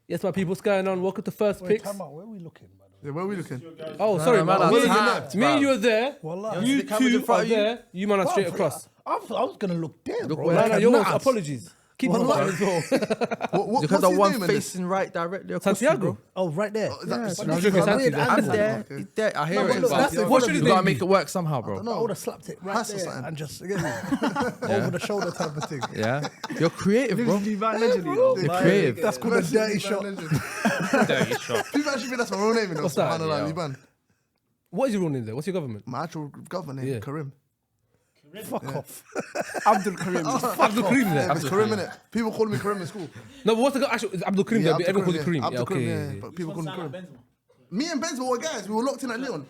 Yes, my people, what's going on? Welcome to First Picks. Time out. Where are we looking, by the way? Yeah, where are we looking? Oh, sorry, man. Me and you are there. Wallah. You two are there. You man are straight across. I was going to look there, bro. No, Like a yours, nuts. apologies. Keep on as well. What's Because the his one name in this? facing right directly across Santiago. Oh, right there. Is that- Yeah, is but that- this Santiago. is a weird I'm I'm angle, there. bro. He's there. I hear No, it. but look, but that's the- what should you his gotta name make be? it work somehow, bro. I would have slapped it right Hassle there something. and just over the shoulder type of thing. Yeah. You're creative, bro. You're You're creative. That's called a dirty shot. Dirty shot. People actually think that's my real name, you know. What's that? Subhanallah, Yeah. Liban. What is your real name there? What's your government? My actual government name, Yeah. Karim. Fuck off. Abdul Karim. Abdul Karim there. Yeah, it's Karim, innit? People call me Karim in school. No, but what's the actual? It's Abdul Karim there, but everyone calls it Karim. Yeah, Abdul Karim, okay. yeah. But people call me Karim. Me and Benzema were guys. We were locked in at Leon.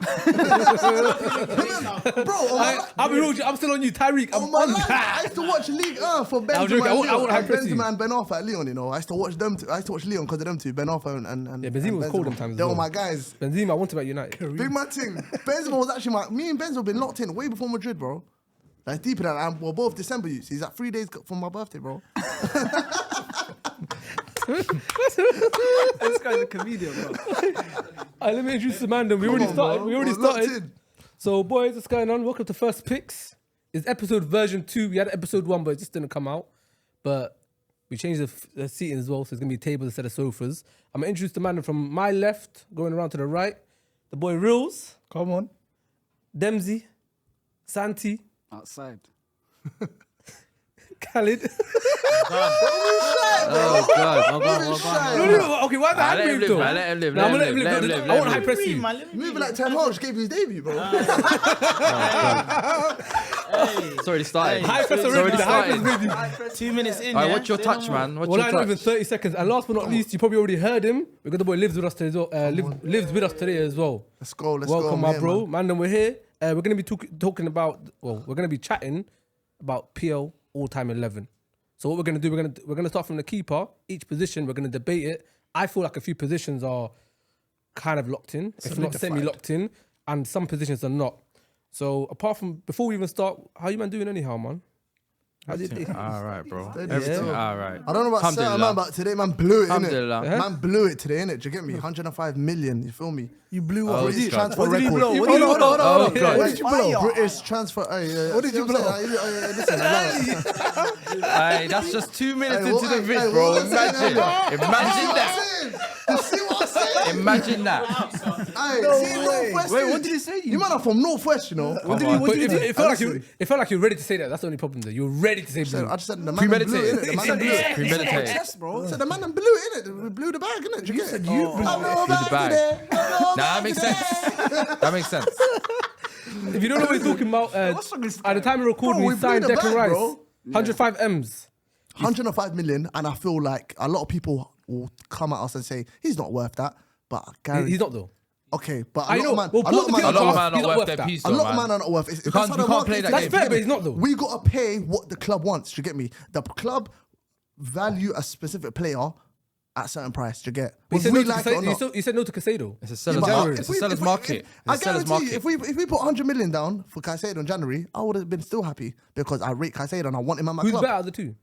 Bro, I'll be real with you, I'm still on you, Tyreek. I'm on my on life, that. I used to watch League for I'm Benzema, joking, I won't and hype press you. Benzema and Ben Arfa at Leon, you know. I used to watch them. I used to watch Leon because of them two, Ben Arfa and Yeah, Benzema was cold Benzema. sometimes as They were well. my guys. Benzema, I want him at United. Big man thing. Benzema was actually me and Benzema been locked in way before Madrid, bro. Like deeper than that. We're both December youths. He's at 3 days from my birthday, bro. This guy's a comedian, bro. Let me introduce the man. Then we already Come on, started. bro. We already We're locked started. in. So, boys, what's going on? Welcome to First Picks. It's episode version 2. We had episode 1, but it just didn't come out. But we changed the seating as well, so it's gonna be tables instead of sofas. I'm gonna introduce the man from my left, going around to the right. The boy Reels, Come on. Demsey, Santi, Outside. Khalid. Oh, God. Okay, why Let that him move live, though? man. Let him live. Nah, I'm Let gonna him let him live. live. I want to high press you. Moving like 10 Hodge gave his debut, bro. It's already started. High press It's already. already The high press started. with you. 2 minutes in. Alright, yeah? what's your Say touch, no more. man? What's Well, your I not even touch? 30 seconds. And last but not least, you probably already heard him because the boy lives with us today as well. Lives with us today as well. Let's go. Let's go. Welcome, I'm my here, bro. man. Man, then we're here. We're going to be talking about, well, we're going to be chatting about PL all-time 11. So what we're going to do, we're going to start from the keeper. Each position, we're going to debate it. I feel like a few positions are kind of locked in, if not semi-locked in, and some positions are not. So apart from, before we even start, how you man doing anyhow, man? How's it? All right, bro. Steady Everything still. all right. I don't know about certain man, Alhamdulillah. but today man blew it, innit? Alhamdulillah. Man blew it today, innit? Do you get me? 105 million, you feel me? You blew Oh, up. British God. transfer What did he record. blow? You What blew did he up. blow? Oh, British- God. What did you blow? British transfer. What did you blow? Listen, Hey, that's just 2 minutes Hey, into what- the hey, vid, hey, bro. what was that? Imagine that. You see what I'm saying? Imagine that. Hey, see Northwest. Wait, what did he say? You man are from Northwest, you know. What did he- But it felt like you were ready to say that. That's the only problem there. You were ready to say blue. I just said the man blew it, innit? The man blew it. Premeditated. Yes, bro. So the man blew it, innit? We blew the bag, innit? Do you get it? you blew the the bag. Nah, that makes sense. That makes sense. If you don't know what he's talking about, at the time of recording, Bro, he we signed blew the Declan bag, Rice. bro. 105 M's. 105 million, and I feel like a lot of people will come at us and say he's not worth that. But Gary, He's not though. okay. But I a know. lot of Well, man, a lot of Paul man, A lot of He's man are not not worth worth their that. piece, a though, lot of man. man are not worth it. You can't play that That's game. fair, but he's not though. We got to pay what the club wants. Do you get me? The club value a specific player at a certain price. Do you get? He Whether said, we no like it or not. he said no to Casado. It's a Yeah, seller's but market. if It's a we- seller's if we- market. I It's a seller's guarantee you, market. if we put 100 million down for Caicedo in January, I would have been still happy because I rate Caicedo and I want him at my Who's club. better of the two?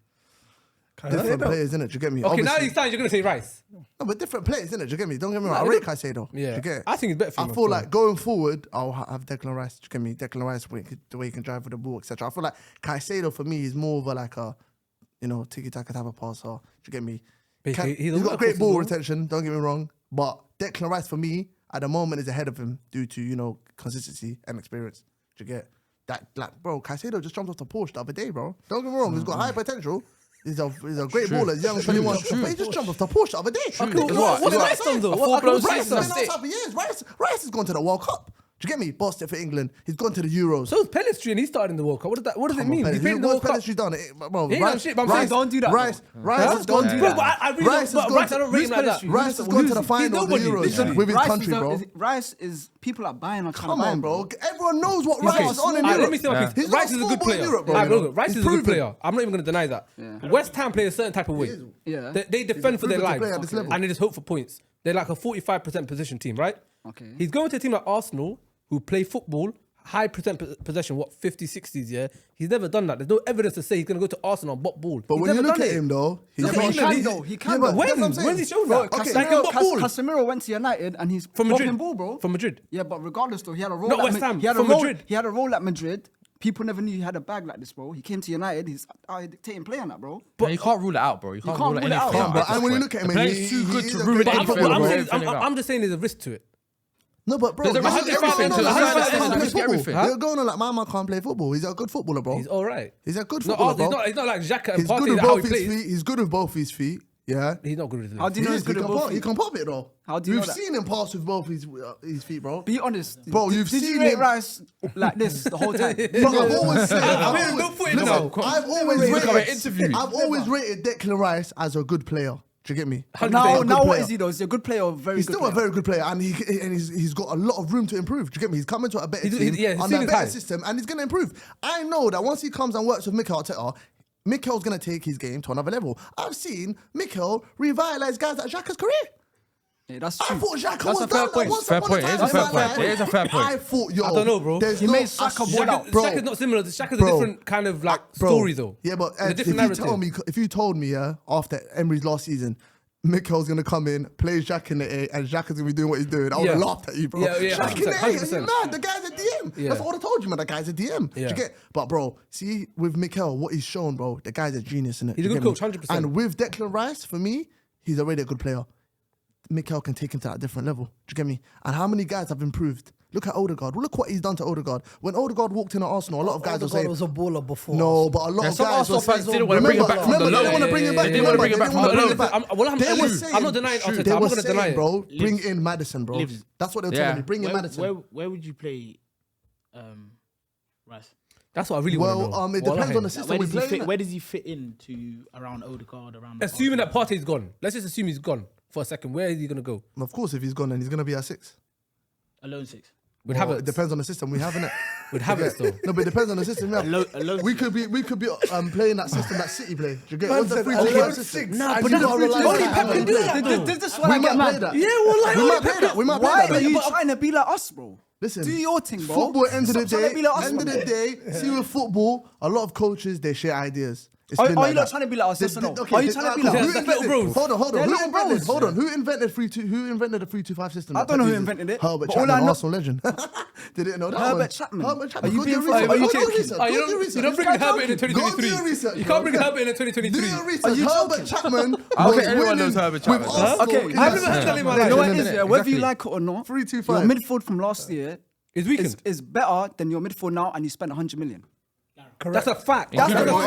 Different players, innit? Do you get me? Okay, now Obviously. he's starting. You're gonna say Rice. No, but different players, innit? Do you get me? Don't get me wrong. Nah, I rate Caicedo. Yeah. Do you get it? I think it's better for I him, feel I'm like going forward, I'll have Declan Rice. Do you get me? Declan Rice, the way he can drive with the ball, etc. I feel like Caicedo for me is more of a tiki-taka type of passer. Do you get me? But he's a He's got workhorse great as ball well. retention. Don't get me wrong, but Declan Rice for me at the moment is ahead of him due to consistency and experience. Do you get that? Like, bro, Caicedo just jumped off the Porsche the other day, bro. Don't get me wrong. He's got high potential. He's a great baller. He's young, 21. But he just jumped off the Porsche the other day. What's Rice done though? full-blown What's Rice season, done? that's it. Type of years. Rice has gone to the World Cup. Do you get me? Bossed it for England. He's gone to the Euros. So is Pellistri and he started in the World Cup. What does it mean? He He played in the World Cup. Pellistri done it, bro. He ain't done shit, but I'm saying don't do that, Rice has Don't gone do to Bro, but I really Rice don't, has but gone Rice, I don't rate him like that. Rice has gone to the final of the nobody, Euros literally. with his country, bro. Rice is people are buying or trying Come to buy on, him, bro. Everyone knows what Okay, Rice is on in alright, Europe. let me say my piece. He's Rice not is a good schoolboy player. in Europe, bro. Alright, look, Rice He's is a good proven. player. I'm not even going to deny that. Yeah. West Ham play a certain type of way. Yeah. They defend for their proven to lives play at this level. and they just hope for points. They're like a 45% position team, right? Okay. He's going to a team like Arsenal who play football, high percent possession, 50, 60s, yeah? He's never done that. There's no evidence to say he's going to go to Arsenal and bot ball. But He's when you never look done at it. him though, he's Look He at can him. though. He Yeah, can but though. that's what I'm When? saying. When's he shown Bro, that? Like, he bot ball. Casemiro went to United and he's From Madrid. dropping ball, bro. From Madrid. Yeah, but regardless though, he had a role Not at West Ham, He had a from role. Madrid. He had a role at Madrid. People never knew he had a bag like this, bro. He came to United. He's dictating play on that, bro. But you can't rule it out, bro. You can't can't rule rule it anything out. out. But at this and when you point. look at him, The player's too good he's to a ruin great But footballer, I'm bro. saying, I'm just saying there's a risk to it. No, but bro, There's a this is hundred everything factors. like There's man a can't play risk to football. everything. They're going on like my man can't play football. He's a good footballer, bro. He's all right. He's a good He's not, footballer, bro. he's not like Xhaka and He's good Partey, with how he both his plays. feet. He's good with both his feet. Yeah. He's not good with his How legs. do you know he's He good can at both pop- He feet? can pop it though. How do you know We've that? seen him pass with both his feet, bro. Be honest, Bro, you've did seen you rate him- Rice like this the whole time? Bro, I've always said, I'm no footage now. I've always Look at rated, an interview. I've always rated Declan Rice as a good player. Do you get me? Now, A good what player. is he though? Is he a good player or a very He's good still a player? very good player, and he's got a lot of room to improve. Do you get me? He's coming to a better He's- team yeah, his under a ceiling's better high. system, and he's going to improve. I know that once he comes and works with Mikel Arteta, Mikel's going to take his game to another level. I've seen Mikel revitalize guys like Xhaka's career. Yeah, that's I true. thought Xhaka That's was a done. fair That point. once Fair upon point. a It is time a fair in my point. life, It is a fair point. I thought, yo, I don't know, bro. There's He no, made Saka I- ball out. bro. Shaka's not similar. Shaka's Bro. a different kind of like Bro. story though. Yeah, but It's a if different you narrative. told me, yeah, after Emery's last season, Mikel's gonna come in, play Jack in the A, and Jack is gonna be doing what he's doing, I would have Yeah. laughed at you, bro. Yeah, Jack in the A, 100%. you mad? The guy's a DM. Yeah. That's what I told you, man. The guy's a DM. Do Yeah. you get? But bro, see with Mikel, what he's shown, bro, the guy's a genius in it. He's a good coach, 100%. And with Declan Rice, for me, he's already a good player. Mikel can take him to that different level. Do you get me? And how many guys have improved? Look at Odegaard. Look what he's done to Odegaard. When Odegaard walked in at Arsenal, a lot of guys were Odegaard saying, was a baller before. no, but a lot Yeah, of some guys Arsenal were fans saying, didn't want to bring him back from the remember, low. they didn't want to bring him back. They didn't want to bring him back from the low. They were saying, I'm not denying Arteta. They I'm were not gonna deny saying, it. bro, bring in Madison, bro. Livs. That's what they were Yeah. telling me. Bring in Madison. Where would you play Rice? That's what I really want to know. It depends on the Like, system we play in. where does he fit into around Odegaard, around? Assuming that Partey's gone. Let's just assume he's gone for a second. Where is he gonna go? Of course, if he's gone, then he's going to be at 6. alone 6. With Well, Havertz. it depends on the system we have, innit? With Havertz though. No, but it depends on the system we have. Alone We could be playing that system that City play. Do you get Man what's the said, free "I'll to learn play system? 6. Nah, And but you that's gotta free to rely play. on Pep can do that. This is what We I might get play mad. that. Yeah, well, like, We might play that. We might play Why that. are you trying to be like us, bro? Listen, Do your thing, bro. Football, end of the Stop trying to be like us, day, see with football, a lot of coaches, they share ideas. It's Are been you like not that. trying to be like us, yes or no? Okay, Are you trying to be like who us? That's invented- little bros. Hold on. They're Who little invented? bros. Hold on. Who invented the 3-2-5 system? I don't know who invented it, Herbert but all I Chapman, know- Arsenal legend. They didn't know that Herbert one. Chapman. Herbert Chapman. Are you Go being do your funny? research. Are you Go do your joking? research. Oh, Go you do your don't research. bring Herbert in in Go do your 2023. research. You can't bring bro. Herbert in in Do 2023. your research. you Herbert Chapman was Okay, everyone winning knows Herbert with Chapman. Arsenal Okay, in I've that never heard that in my You life. know what it is, Exactly. yeah? Whether you like it or not, 3-2-5. your midfield from last year It's weakened. is better than your midfield now, and you spent 100 million. That's a fact. That's That's the a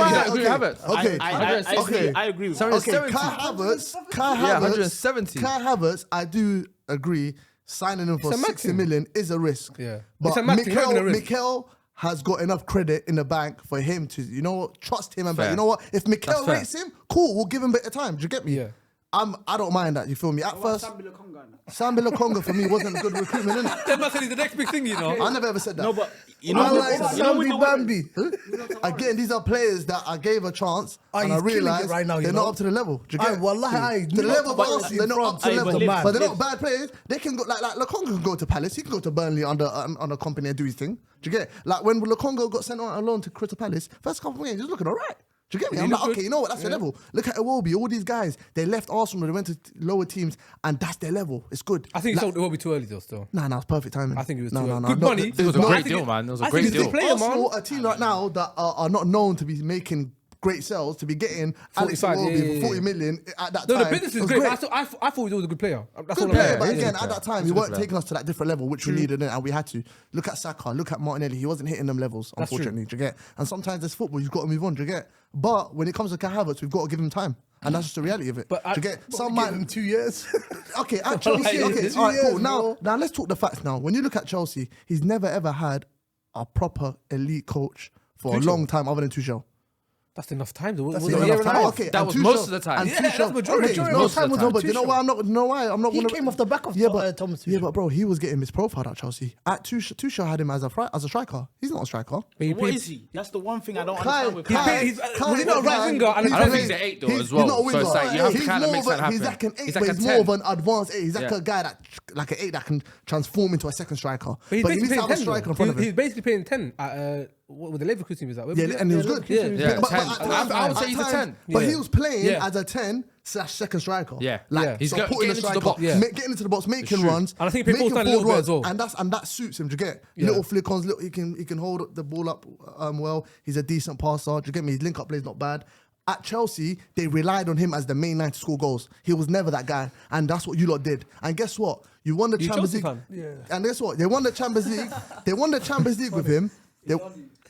fact. fact. Okay. I agree with that. Okay, Kai Havertz, 170. Kai Havertz, I do agree. Signing him for It's a 60 maximum. million is a risk. Yeah. But It's a maximum, not even a risk. Mikel has got enough credit in the bank for him to, trust him and be like, Fair. you know what? If Mikel That's fair. rates him, cool, we'll give him a bit of time. Do you get me? Yeah. I don't mind that, you feel me? At first, Sambi Lokonga for me wasn't a good recruitment, innit? That must be the next big thing, you know. I never ever said that. No, but you I know, like Sambi Bambi. Again, these are players that I gave a chance and he's I killing it realised right now, you they're know. not up to the level. Do you get it? Wallahi, To the level of Arsenal, they're not up to the but level. Liv- But they're not bad players. They can go, like Lokonga can go to Palace. He can go to Burnley under a company and do his thing. Do you get it? Like when Lokonga got sent on alone to Crystal Palace, first couple of games, he was looking all right. Do you get me? I'm like, okay, you know what? That's the level. Look at Iwobi. All these guys, they left Arsenal, they went to lower teams, and that's their level. It's good. I think it will be too early though. Still, Nah, it's perfect timing. I think it was no, too no, early. no. Good no, money. there's It was a no- great deal, man. It was a I great think it's deal. a player, man. Arsenal, a team right now that are not known to be making great sales, to be getting Alex 45, Iwobi yeah. for 40 million at that no, time. the business is was great. I thought he was a good player. That's Good all player, I'm but saying. again, Yeah. at that time, He's he a good weren't player. taking us to that different level, which we needed, and we had to. Look at Saka, look at Martinelli. He wasn't hitting them levels, That's true. unfortunately. Do you get? And sometimes there's football, you've got to move on. Do you get? But when it comes to Kai Havertz, we've got to give him time, and that's just the reality of it. But do you get? Some Give might him 2 years. Okay, at Chelsea. Okay, 2 all right, cool. years, Now bro. let's talk the facts. Now, when you look at Chelsea, he's never ever had a proper elite coach for a long time, other than Tuchel. That's enough time. Though. That's Was it enough a year and a time. half? Okay, That and was Tuchel- most of the time. and Yeah, Tuchel- that's majority okay, of most the of the time. But you know why I'm not? You know why I'm not? He gonna- came off the back of Yeah, but Thomas yeah, Tuchel. but bro, he was getting misprofiled at Chelsea. At Tuchel had him as a striker. He's not a striker. What is he? That's the one thing I don't Kai, understand with Kai- Kai. was he not a right winger and a I don't He's- think he's an 8 though He's as well. not a So winger. it's like you have to He's kind of more make of a- that happen. He's like an 8, He's but like a he's more 10. of an advanced 8. He's like Yeah. a guy like an 8 that can transform into a second striker. But he's But he basically needs to playing have a 10. striker in front of He's him. basically playing 10 at what the Leverkusen he was at. Where was Yeah, he? and he was good. Yeah, But 10. at I times- would say he's a at 10. times- But Yeah. he was playing Yeah. as a 10/second striker. Yeah. Like Yeah. He's so getting putting the into the striker, box. Yeah. getting into the box, making true. runs. And I think he played making both sides a little forward bit as well. runs, and that suits him. Do you get Yeah. little flick-ons? He can hold the ball up well. He's a decent passer. Do you get me? His link-up play is not bad. At Chelsea, they relied on him as the main line to score goals. He was never that guy, and that's what you lot did. And guess what? You won the You Champions League. Chelsea fan? Yeah. And guess what? They won the Champions League. They won the Champions League with him.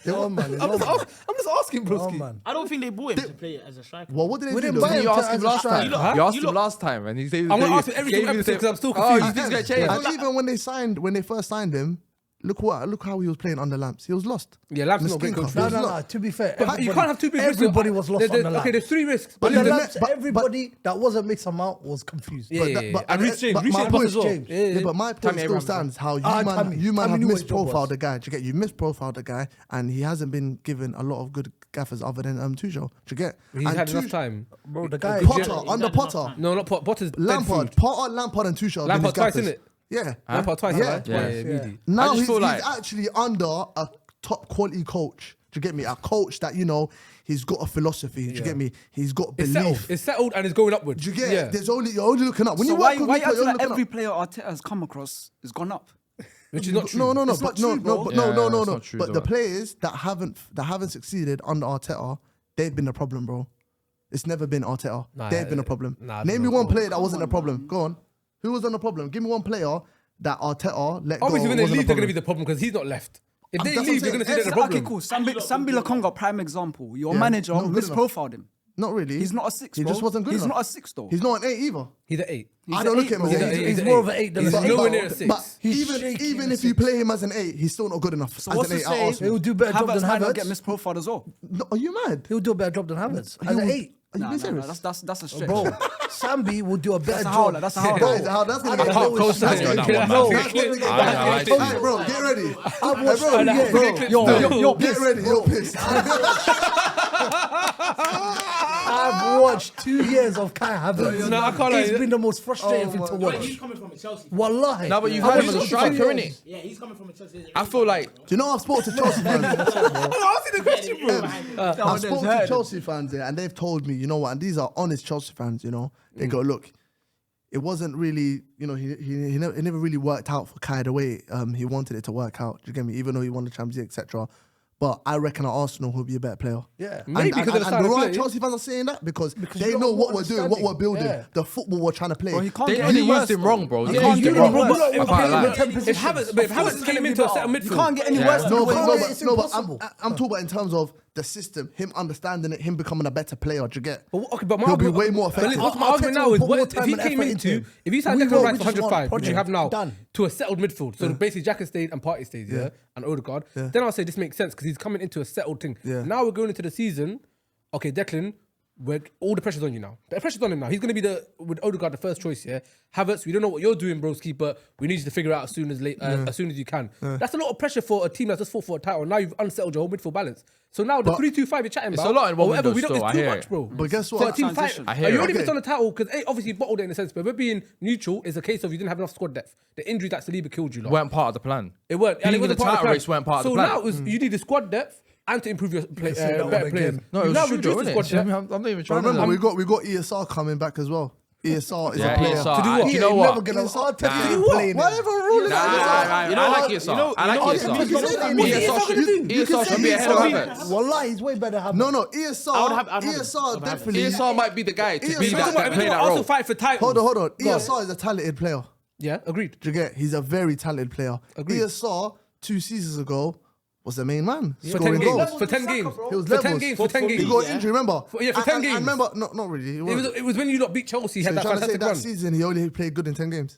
Oh, man. I'm just asking, Oh, broski. man. I don't think they bought him to play as a striker. Well, what did they We do? didn't though? buy him You asked him as a last striker. time. Huh? You asked You him lot- last time, and he said. I'm gonna ask him every single episode because I'm still confused. you think it's gonna change? And even when they first signed him, look how he was playing under Lamps. He was lost. Yeah, Lamps is not a great Miskinka. coach. He No, was no, no. lost. To be fair, But you can't have two big risks. everybody was lost on the line. Okay, there's 3 risks. But Yeah, the the Lamps, but- everybody that wasn't Mason Mount was confused. Yeah, yeah, yeah. And Reece James. but Reece my James point- as well. James. Yeah. But my point Tammy still Abraham. stands how you Tammy man have knew what his job misprofiled was. the guy. Do you get? You misprofiled the guy, and he hasn't been given a lot of good gaffers other than Tuchel. Do you get? He's And had enough Tuchel- time. Bro, the guy. Potter He's under had enough Potter, time. No, not Potter's dead Lampard, food. Lampard and Tuchel. have been Lampard his twice, gaffers. innit? Yeah. Lampard twice, Yeah. right? Yeah. Really. Now just he's feel like- actually under a top quality coach. Do you get me? A coach that he's got a philosophy. Do you get me? He's got It's settled. belief. It's settled and it's going upwards. Do you get? Yeah. You're only looking up. When So you why work with you people, acting you're like looking every up. player Arteta has come across has gone up? Which is not true. No, It's not true, bro. but Yeah, no. it's not true, But though. the players that haven't succeeded under Arteta, they've been the problem, bro. It's never been Arteta. Nah, They've been a problem. nah, Name me bro. one player that wasn't a problem. Go on. Who was on the problem? Give me one player that Arteta let go. Obviously, when they wasn't a leave, they're going to be problem. the problem because he's not left. If they That's what leave, I'm you're going to say saying. they're the problem. Okay, cool. Sambi Lokonga, prime example. Your Yeah, manager not good enough. misprofiled him. Not really. He's not a 6. He bro. just wasn't good He's enough. not a 6 though. He's not an 8 either. He's an 8. I don't look at him as He's an an 8. eight. He's more of an 8 than He's a 6. nowhere near a 6. But He's shaky even in if a you 6. play him as an 8, he's still not good enough So as what's an to 8 at say? Arsenal. He'll do better job Havertz than might not get Havertz. misprofiled as well. No, are you mad? He'll do a better job than Havertz. As an 8. Are you Nah, being nah, serious? nah, that's a stretch. Bro, Sambi will do a better That's a job. howler. That's a howler. Bro, that's gonna I get don't hard. know Coach, Sambi. yeah, that yeah, one, no. man. That's gonna get I hard. like Hey, bro, get ready. I've watched Bro, 2 years. Yo, Get ready. You're pissed. I've watched 2 years of Kai Havertz. No, I can't It's lie. been the most frustrating thing to But watch. he's coming from a Chelsea. Wallahi. No, but you've I had him as a watched striker, 2 innit? years. Yeah, he's coming from a Chelsea. I feel like Do you know I've spoken to Chelsea fans? I'm asking the question, bro. I've spoken to Chelsea fans, yeah, and they've told me, you know what, and these are honest Chelsea fans, they go, look, it wasn't really, he never really worked out for Kai the way he wanted it to work out. Do you get me? Even though he won the Champions League, etc. But I reckon at Arsenal he'll be a better player. Yeah. And- Maybe and, because of the and style the of right play. Chelsea fans are saying that because Because they you know don't what we're doing, what we're building, Yeah. the football we're trying to play. Bro, he can't they get only any used worse. him though. wrong, bro. He They can't used get him any wrong. worse. I can't lie. If Havertz came into a set of midfield. You can't get any Yeah. worse. No, than but, the no, way- but, it's no, but impossible. I'm talking about in terms of the system, him understanding it, him becoming a better player. Do you get? But my He'll be argument- way more but listen, effective. what's my argument now is Put more what if time he and came effort into into if he signed we Declan know Rice we for just want 105, which you project. have now, Done. to a settled midfield, so basically Xhaka stayed and Partey stays, yeah, and Odegaard, then I'll say this makes sense because he's coming into a settled thing. Yeah. Now we're going into the season. Okay, Declan, all the pressure's on you now. The pressure's on him now. He's going to be with Odegaard the first choice. Yeah, Havertz, we don't know what you're doing, broski, but we need you to figure it out as soon as you can. That's a lot of pressure for a team that's just fought for a title. Now you've unsettled your whole midfield balance. So now the 3-2-5 you're chatting It's about, a lot in one or whatever, window we don't. still, It's I too hear much, it. bro. But guess For what? a team Transition. fight, I hear you it. already Okay. missed on the title because obviously you bottled it in a sense, but we're being neutral is a case of you didn't have enough squad depth. The injury that Saliba killed you, lot. weren't part of the plan. It weren't. And Being it in wasn't the part of title plan. race weren't part of the So plan. now it was, you need the squad depth and to improve your play, say that better one players. again. No, it You was now true, reduce though, the innit? squad depth. I'm not even But trying remember, to. we got ESR coming back as well. ESR is Yeah, a player. ESR. To do what? You know what? Never gonna Arteta Nah. ain't What? playing Why it. everyone ruling Nah, out ESR? I like ESR. I like ESR. you can say that. ESR should You can say be ahead of ESR. Havertz. Wallahi, he's way better than Havertz. No, I would have ESR Havertz. definitely. ESR might be the guy to be ESR that Talking play about that also role. fight for titles. Hold on. Go on. ESR is a talented player. Yeah, agreed. Do you get? He's a very talented player. Agreed. ESR 2 seasons ago was the main man For 10 scoring games. goals. For 10 games. He was For 10 levels. games. For 10 He games. got injury, remember? For 10 games. I remember, not really. It was when you lot beat Chelsea, So had you're that trying to say fantastic that run. season he only played good in 10 games?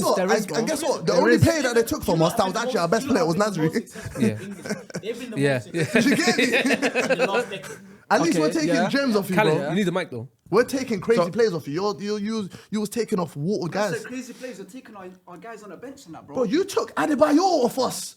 guess what? there is, bro. And guess what? The only player that they took from us that was actually our best player was Nasri. They've been the Yeah, most yeah. successful You get me? in the last decade. At least Okay, we're taking yeah. gems off you, Callum, bro. you need the mic though. We're taking crazy players off you. You was taking off water That's guys. the crazy players are taking our guys on the bench and that, bro. Bro, you took Adebayo off us.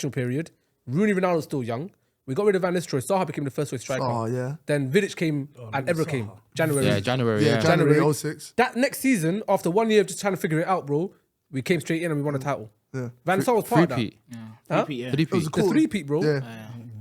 transitional period. Rooney Ronaldo's still young. We got rid of Van Nistelrooy. Zaha became the first choice striker. Oh, yeah. Then Vidic came and Ebra came. January. Yeah, January. Yeah, Yeah. January 06. That next season, after 1 year of just trying to figure it out, bro, we came straight in and we won a title. Yeah. Van der Sar was part of that. Three-peat. Repeat, yeah. It was a The cool. three-peat, bro. Yeah.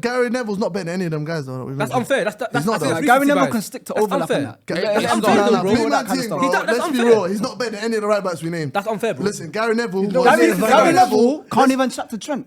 Gary Neville's not better than any of them guys, though. That's unfair. That's not, I think though. that's Gary recency Neville bias. can stick to That's overlap unfair. and that. That's Let him unfair, do though, that, bro. all Big that man kind of thing, stuff. bro. That's Let's be unfair. real. He's not better than any of the right backs we named. That's unfair, bro. Listen, Gary Neville. Gary Neville can't even chat to Trent.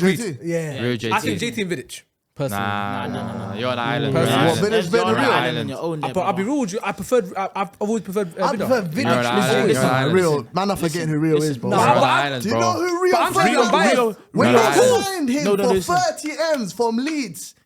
Rio agree. JT. Yeah. Real JT. I think JT and Vidic. Personally. Nah. You're on the island. Personally. You're on What, the Vidic better than Rio? on your own there, I'll be bro. real with you. I've always preferred I prefer Vida. Vidic. You're on the island, Listen, you're on the Rio. island. Man, I'm forgetting who Rio is, bro. Nah, You're on but the I- island, Do you bro. know who Rio But I'm saying I'm biased. When Rio they Island. signed him No, for listen. 30 M's from Leeds,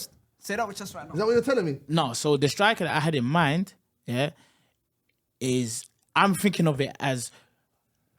chest. Say that with chest right now. Is that what you're telling me? No, so the striker that I had in mind, yeah, is I'm thinking of it as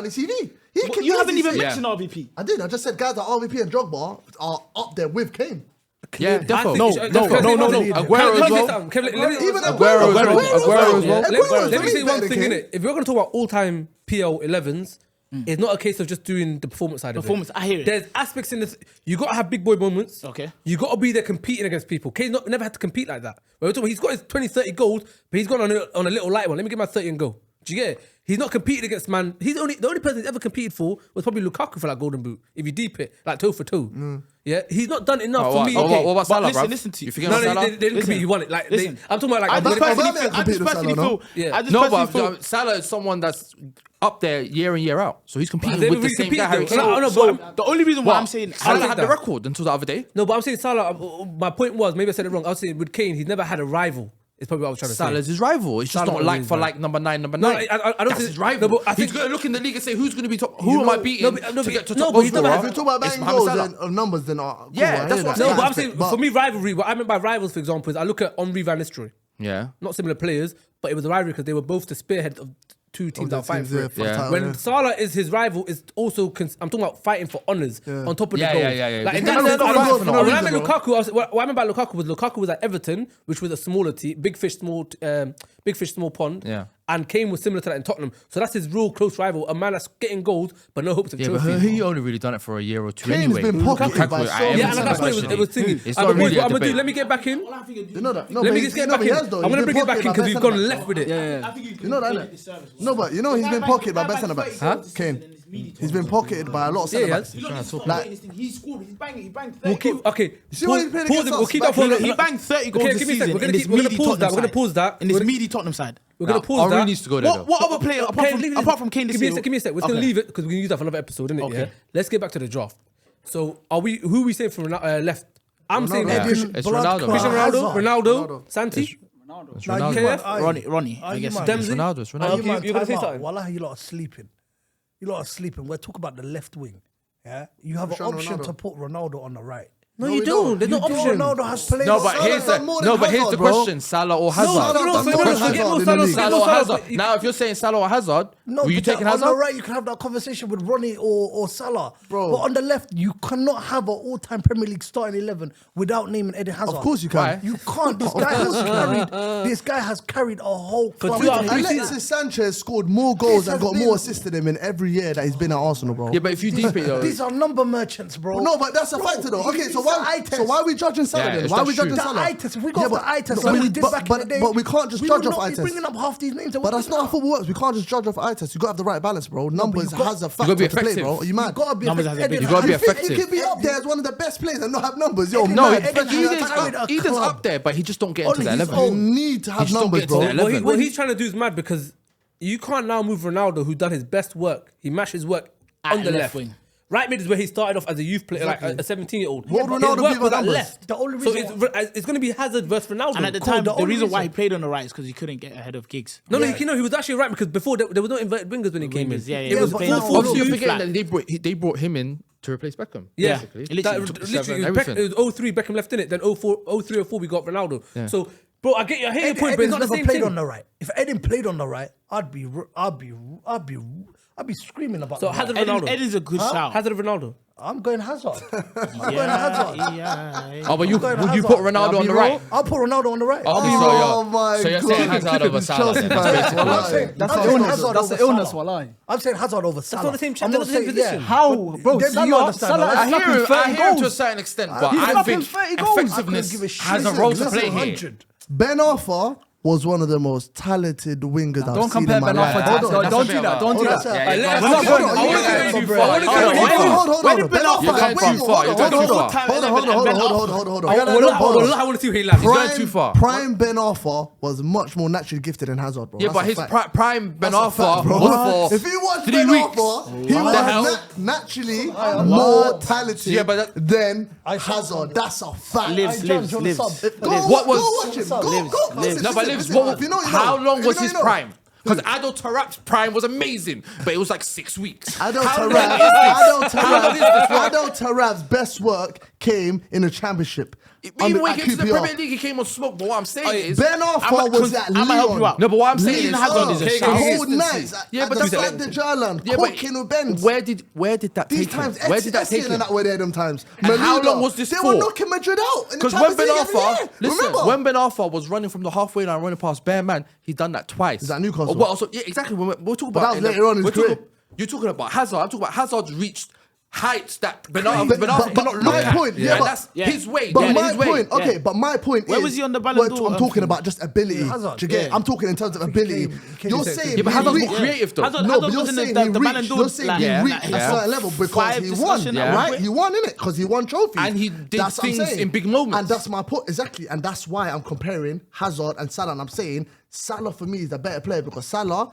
on his CV. You haven't even Yeah. mentioned RVP. I did. I just said guys like RVP and Drogba are up there with Kane. Yeah, I defo. think No, you should- no, Can I say no, no, one no. thing? Aguero Can I as say well. something? Let me- Even Aguero as well. Aguero as well. Let me say one thing in it. If we're going to talk about all-time PL 11s, it's not a case of just doing the performance side Performance, of it. I hear it. There's aspects in this. You got to have big boy moments. Okay. You got to be there competing against people. Kane's never had to compete like that. We're talking, he's got his 20, 30 goals, but he's gone on a little light one. Let me get my 30 and go. Do you get it? He's not competed against man. He's the only person he's ever competed for was probably Lukaku for that golden boot. If you deep it, like toe for toe. Yeah, he's not done enough for me. What about But Salah, listen, bro? listen to You you. forget No, about Salah? they didn't compete. He won it. Like Listen. I'm talking about like. I just personally Aubameyang feel. competed with Salah, no? I just No, personally but feel. Salah is someone that's up there year in, year out. So he's competing they with the really same guy, Harry competed, Kane. though. No, So but the only reason why What? I'm saying Salah get had the that. record until the other day. No, but I'm saying Salah. My point was, maybe I said it wrong. I was saying with Kane, he's never had a rival. It's probably what I was trying to say. Salah's his rival. It's just Salah not is like his for rival. like number nine. I don't That's think- his rival. no, but I He's think- going to look in the league and say, who's going to be top? Who am I beating no, but to get to no, top but he's goal never scorer? had- If you're talking about It's bang Mohamed goals Salah. and numbers, then cool, Yeah, I that's hear what I'm that. No, but I'm Respect, saying but- for me, rivalry. What I meant by rivals, for example, is I look at Henry Van Nistelrooy. Yeah. Not similar players, but it was a rivalry because they were both the spearhead of two teams that are fighting for it. Yeah. When Salah is his rival, is also I'm talking about fighting for honours on top of Yeah, the goal. yeah. Like in They're that not sense, fighting for no when I reason, meant Lukaku, what I meant by Lukaku was at Everton, which was a smaller team, big fish, small pond. Yeah. And Kane was similar to that in Tottenham. So that's his real close rival, a man that's getting goals but no hopes of Yeah, but trophies. he only really done it for a year or two Kane's anyway. been pocketed Lukaku, by so I many haven't Yeah, and seen that's that why it question. was thinking. It's And not boys, really what a I'm gonna do, debate. let me get back in. No, Let but me he's- just get no, back but he in. has, though. I'm He's gonna been bring it back in pocketed because by we've gone centre-backs. left with it. You know that, innit? No, but you know he's been pocketed by best centre backs. Huh? Kane. He's been pocketed by a lot of centre backs. Like, He scored. He banged. We'll keep okay. see what he played Pause against it. We'll us keep back that for in- He banged 30 goals Okay, this give me a sec. season. We're in gonna this keep- we're gonna meaty pause that. Tottenham We're gonna side. pause that. In this We're- meaty Tottenham side. We're gonna pause that. Henry needs to go there, though. What other player apart from Kane this Give me a year? sec. Give me a sec. We're just gonna leave it because we can use that for another episode, innit? Okay. Yeah. Let's get back to the draft. So, who are we saying from left? I'm saying Ronaldo. Christian It's Blood Ronaldo. clot Ronaldo, Hazard. Ronaldo, Santi. It's Now, you Ronaldo. man, aye. Ronnie, Aye, I you guess. man. Dempsey. It's Ronaldo. It's Aye, Ronaldo. you man, you're gonna say time out. something? Wallahi, you lot are sleeping. You lot are sleeping. We're talking about the left wing. Yeah, you have an Cristiano option Ronaldo. to put Ronaldo on the right. No, you don't. There's no You do. option. Ronaldo has played. No, but Salah's here's done more the than Hazard, bro. question: Salah or Hazard? Salah's done more than Hazard in the league. Salah or Hazard. Now, if you're saying Salah or Hazard, No, were you but taking on the Hazard? right, you can have that conversation with Ronnie or Salah. Bro. But on the left, you cannot have an all-time Premier League starting 11 without naming Eden Hazard. Of course you can. Why? You can't. This guy has carried a whole club. 2 out of 3 Alexis Sanchez scored more goals and got more assists than him in every year that he's been at Arsenal, bro. Yeah, but if you deep it, though, These are number merchants, bro. No, but that's a factor though. Okay, so why are we judging Salah Yeah, then? it's Why are that's we judging true. The Salah? eye test. If we go Yeah, off the but- eye test, but like we- we did but- back but- in the day, but we can't just we judge will off not eye be test. bringing up half these names. But that's not how football works. We can't just judge off eye test. You got to have the right balance, bro. Numbers you got- has a gotta factor be to play, effective. bro. Are you mad? You gotta be Numbers has a big- Eden You gotta be Hazard- effective. You could be up there as one of the best players and not have numbers. Yo, no, mad. but Eden's carried a Eden's club. up there, but he just don't get into Only the his 11. You own. need to have just don't numbers, get to bro. that level. What he's trying to do is mad because you can't now move Ronaldo, who done his best work. He mashed his work At on the left left wing. Right mid is where he started off as a youth player, like a 17-year-old. What would His Ronaldo work be was with at numbers? left. The only So reason it's going to be Hazard versus Ronaldo. And at the Cool, time, the the only reason why he reason- played on the right is because he couldn't get ahead of Giggs. No, he was actually right because before there was no inverted wingers when he came in. Wingers, yeah, It yeah. was but 4-4-2. now- Obviously, you're Two forgetting flat. that they brought him in to replace Beckham. Yeah, basically. He literally took literally, seven, it was everything. it was 03 Beckham left in it, then 03 04 we got Ronaldo. So, bro, I get your point, but it's Eden's not the never same played thing. on the right. If Eden played on the right, I'd be screaming about So that. Hazard Ronaldo. Eden's a good shout. Hazard Ronaldo. I'm going Hazard. I'm going Hazard. Yeah. Oh, but I'm going would you Hazard. put Ronaldo on the right? I'll put Ronaldo on the right. Oh my So you're saying God. Hazard over Salah? Chelsea then, fans, that's basically what I'm wallahi. saying. That's I'm the saying illness. Hazard That's the over illness, Salah. wallahi. I'm saying Hazard over Salah. not the same- I'm they're not not the same saying position. How, bro? They don't Salah understand Salah that. is I hear snapping him. 30 I hear him to a goals. certain extent, He's but I snapping think 30 goals. effectiveness give a shit. has a role to Listen, play here. 100. Ben Arfa was one of the most talented wingers I've Don't seen compare in my Ben life. Arfa Hold to on. Don't do that. Don't do Hold on, that. sir. Yeah, yeah, Let's go on. go. Hold on, I you wanna guys go are too bro. far. I wanna go Hold on, too far. hold on. Ben Arfa, You're going wait, too far. You're going too far. Hold on. I want to see where he lands. He's going too far. Prime Ben Arfa was much more naturally gifted than Hazard, bro. Yeah, That's but a his fact. prime Ben That's a fact, Arfa bro. was for If he was 3 Ben weeks. Arfa, he What the hell? was naturally more talented Yeah, but than Hazard. That's a fact. Lives. Go What was- watch him. Go. No, but Lives, If you know, you know. how long If you was know, his you know. prime? Because Adel Tarap's prime was amazing, but it was like 6 weeks. Adel How long is this? How long is this work? Tarab's best work came in the championship. Even when he came to the QPR. Premier League, he came on smoke. But what I'm saying is, Ben Arfa was at I'ma help you Lyon. out. no, but what I'm saying Eden is, Hazard is a The shout. whole night. Yeah, but that's that's like the Jarland. Yeah, but Cooking with Benz. where did that These take times, him? Where did that take and him? that were there them times. And how Melina, long was this they for? were knocking Madrid out. Because when Ben Arfa, listen, remember? when Ben Arfa was running from the halfway line, running past bare man, he done that twice. Is that Newcastle? Oh, well, also, yeah, exactly. We're talking But about that was later on in his we're talking- career. You're talking about Hazard. I'm talking about Hazard reached heights that But Bernardo not my look point, at. yeah, And but- that's Yeah. his way. But yeah, my his way. point, okay, Yeah. but my point Where is, was he on the Ballon d'Or? I'm talking about just ability. Hazard. Do you get? Yeah. I'm talking in terms of ability. came You're second. saying, Yeah, but he Hazard's reached- more creative though. Hazard- No, Hazard but you're was in saying the he Ballon reached. d'Or, You're saying like, he yeah, reached like, a certain level because five he won, discussion at right? one He won in it because he won trophies, And he did That's what I'm things saying. in big moments. And that's my point exactly. And that's why I'm comparing Hazard and Salah. And I'm saying Salah for me is the better player because Salah,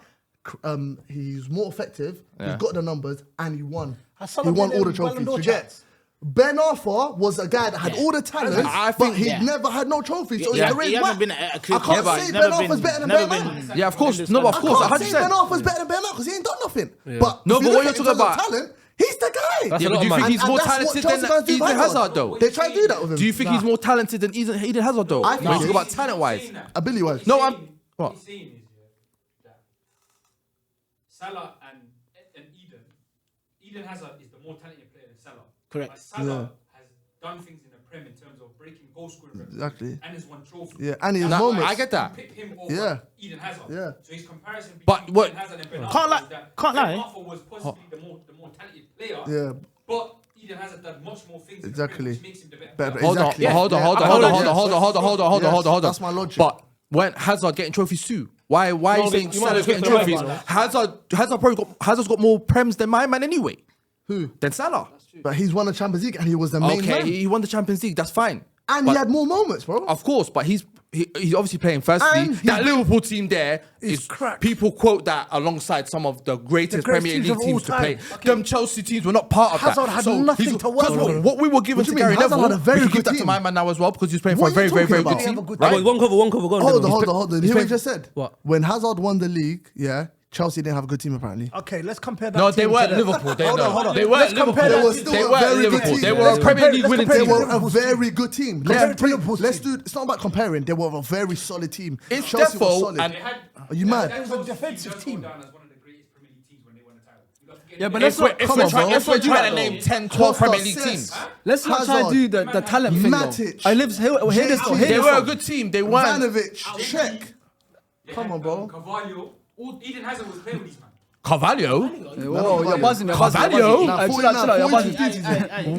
he's more effective. He's got the numbers and he won. Has He Salah won been all the in Ballon trophies. d'Or You get? chats? Ben Arfa was a guy that had all the talent, I but think- he yeah. never had no trophies. So Yeah, his career's he hasn't whack. been a I clear- can't Yeah, but say he's Ben never Arfa's been- better than never Ben been- Yeah, of course. I No, but of I course, can't say 100%. Ben Arfa's better than Ben because he ain't done nothing. But No, if but you what look you're at it in talking terms of about- talent, he's the guy. That's Yeah, a but lot do you of think money. he's more that's what talented Chelsea than fans do Eden with Hazard though? They try to do that with him. Do you think he's more talented than Eden Hazard though? I When think you so. talk about talent wise. Ability wise? No, What I'm. What? he's saying is that Salah and Eden Hazard is the more talented player than Salah. Correct. But Salah has done things in the Prem in terms of breaking goal scoring records Exactly. and has won trophies. Yeah, and his Nah, moments. I get that. Pip him over Yeah. Eden Hazard. Yeah. So his comparison between But what- Eden Hazard and Ben Can't Arfa lie- is that can't Ben lie. Arfa was possibly the more talented player. Yeah. But Eden Hazard done much more things in the Exactly. Prem, which makes him the better Better- player. Hold on, Exactly. hold on, Yeah. hold on, Yeah. hold on, Yes. hold on, hold on, hold on, hold on, Yes, hold on, hold on. that's my logic. But when Hazard getting trophies too, why are you saying you might Salah's have getting took the trophies? right Hazard's got more prems than my man anyway. Who? Than Salah. But he's won the Champions League and he was the main Okay, man. he won the Champions League. That's fine. And But- he had more moments, bro. Of course, but he's obviously playing firstly. And he's That been- Liverpool team there He's is cracked. people quote that alongside some of the greatest greatest Premier teams League of all teams to play. time. Them Chelsea teams were not part of Hazard that. had nothing to work because with. what we were giving What to do you mean? Gary Hazard Neville, had a very we can give good that to team. my man now as well because he's playing What for a are very, you very, very talking good about? team. Right? Right? One cover. Go on. Hold on, He's hold on, hold on. You hear what he just said? What? When Hazard won the league, yeah, Chelsea didn't have a good team apparently. Okay, let's compare that. No, they team weren't to the- Liverpool. They Hold on, no. hold on. They weren't Let's Liverpool. compare that They were team. still They a weren't very good Liverpool. team. They were a Let's Premier compare- League let's winning compare They team. were a Liverpool's very good team. Compare Let's to Liverpool's let's team. do. It's not about comparing. They were a very solid team. It's Chelsea was defo solid. and- They had, Are you mad? that It was a Chelsea defensive does team. go down as one of the greatest Premier League teams when they won the title. You don't forget Yeah, but that. let's not. If Come we're on, trying bro. if we're trying to Let's name 10, 12 Premier League teams. Let's not try to Hazard, do the talent thing. Matic, Though. I live hear this. JT. Though, hear They this. were a though. good team. They weren't. Ivanovic, check. They Come had, on, bro. Carvalho. Eden Hazard was playing with these man. Carvalho. Whoa, you're buzzing. Carvalho? Hey, chill out, you're buzzing.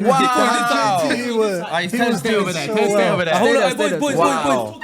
Wow. JT was- Stay over there. Stay over there. Hold on, Stay there, boys. Wow.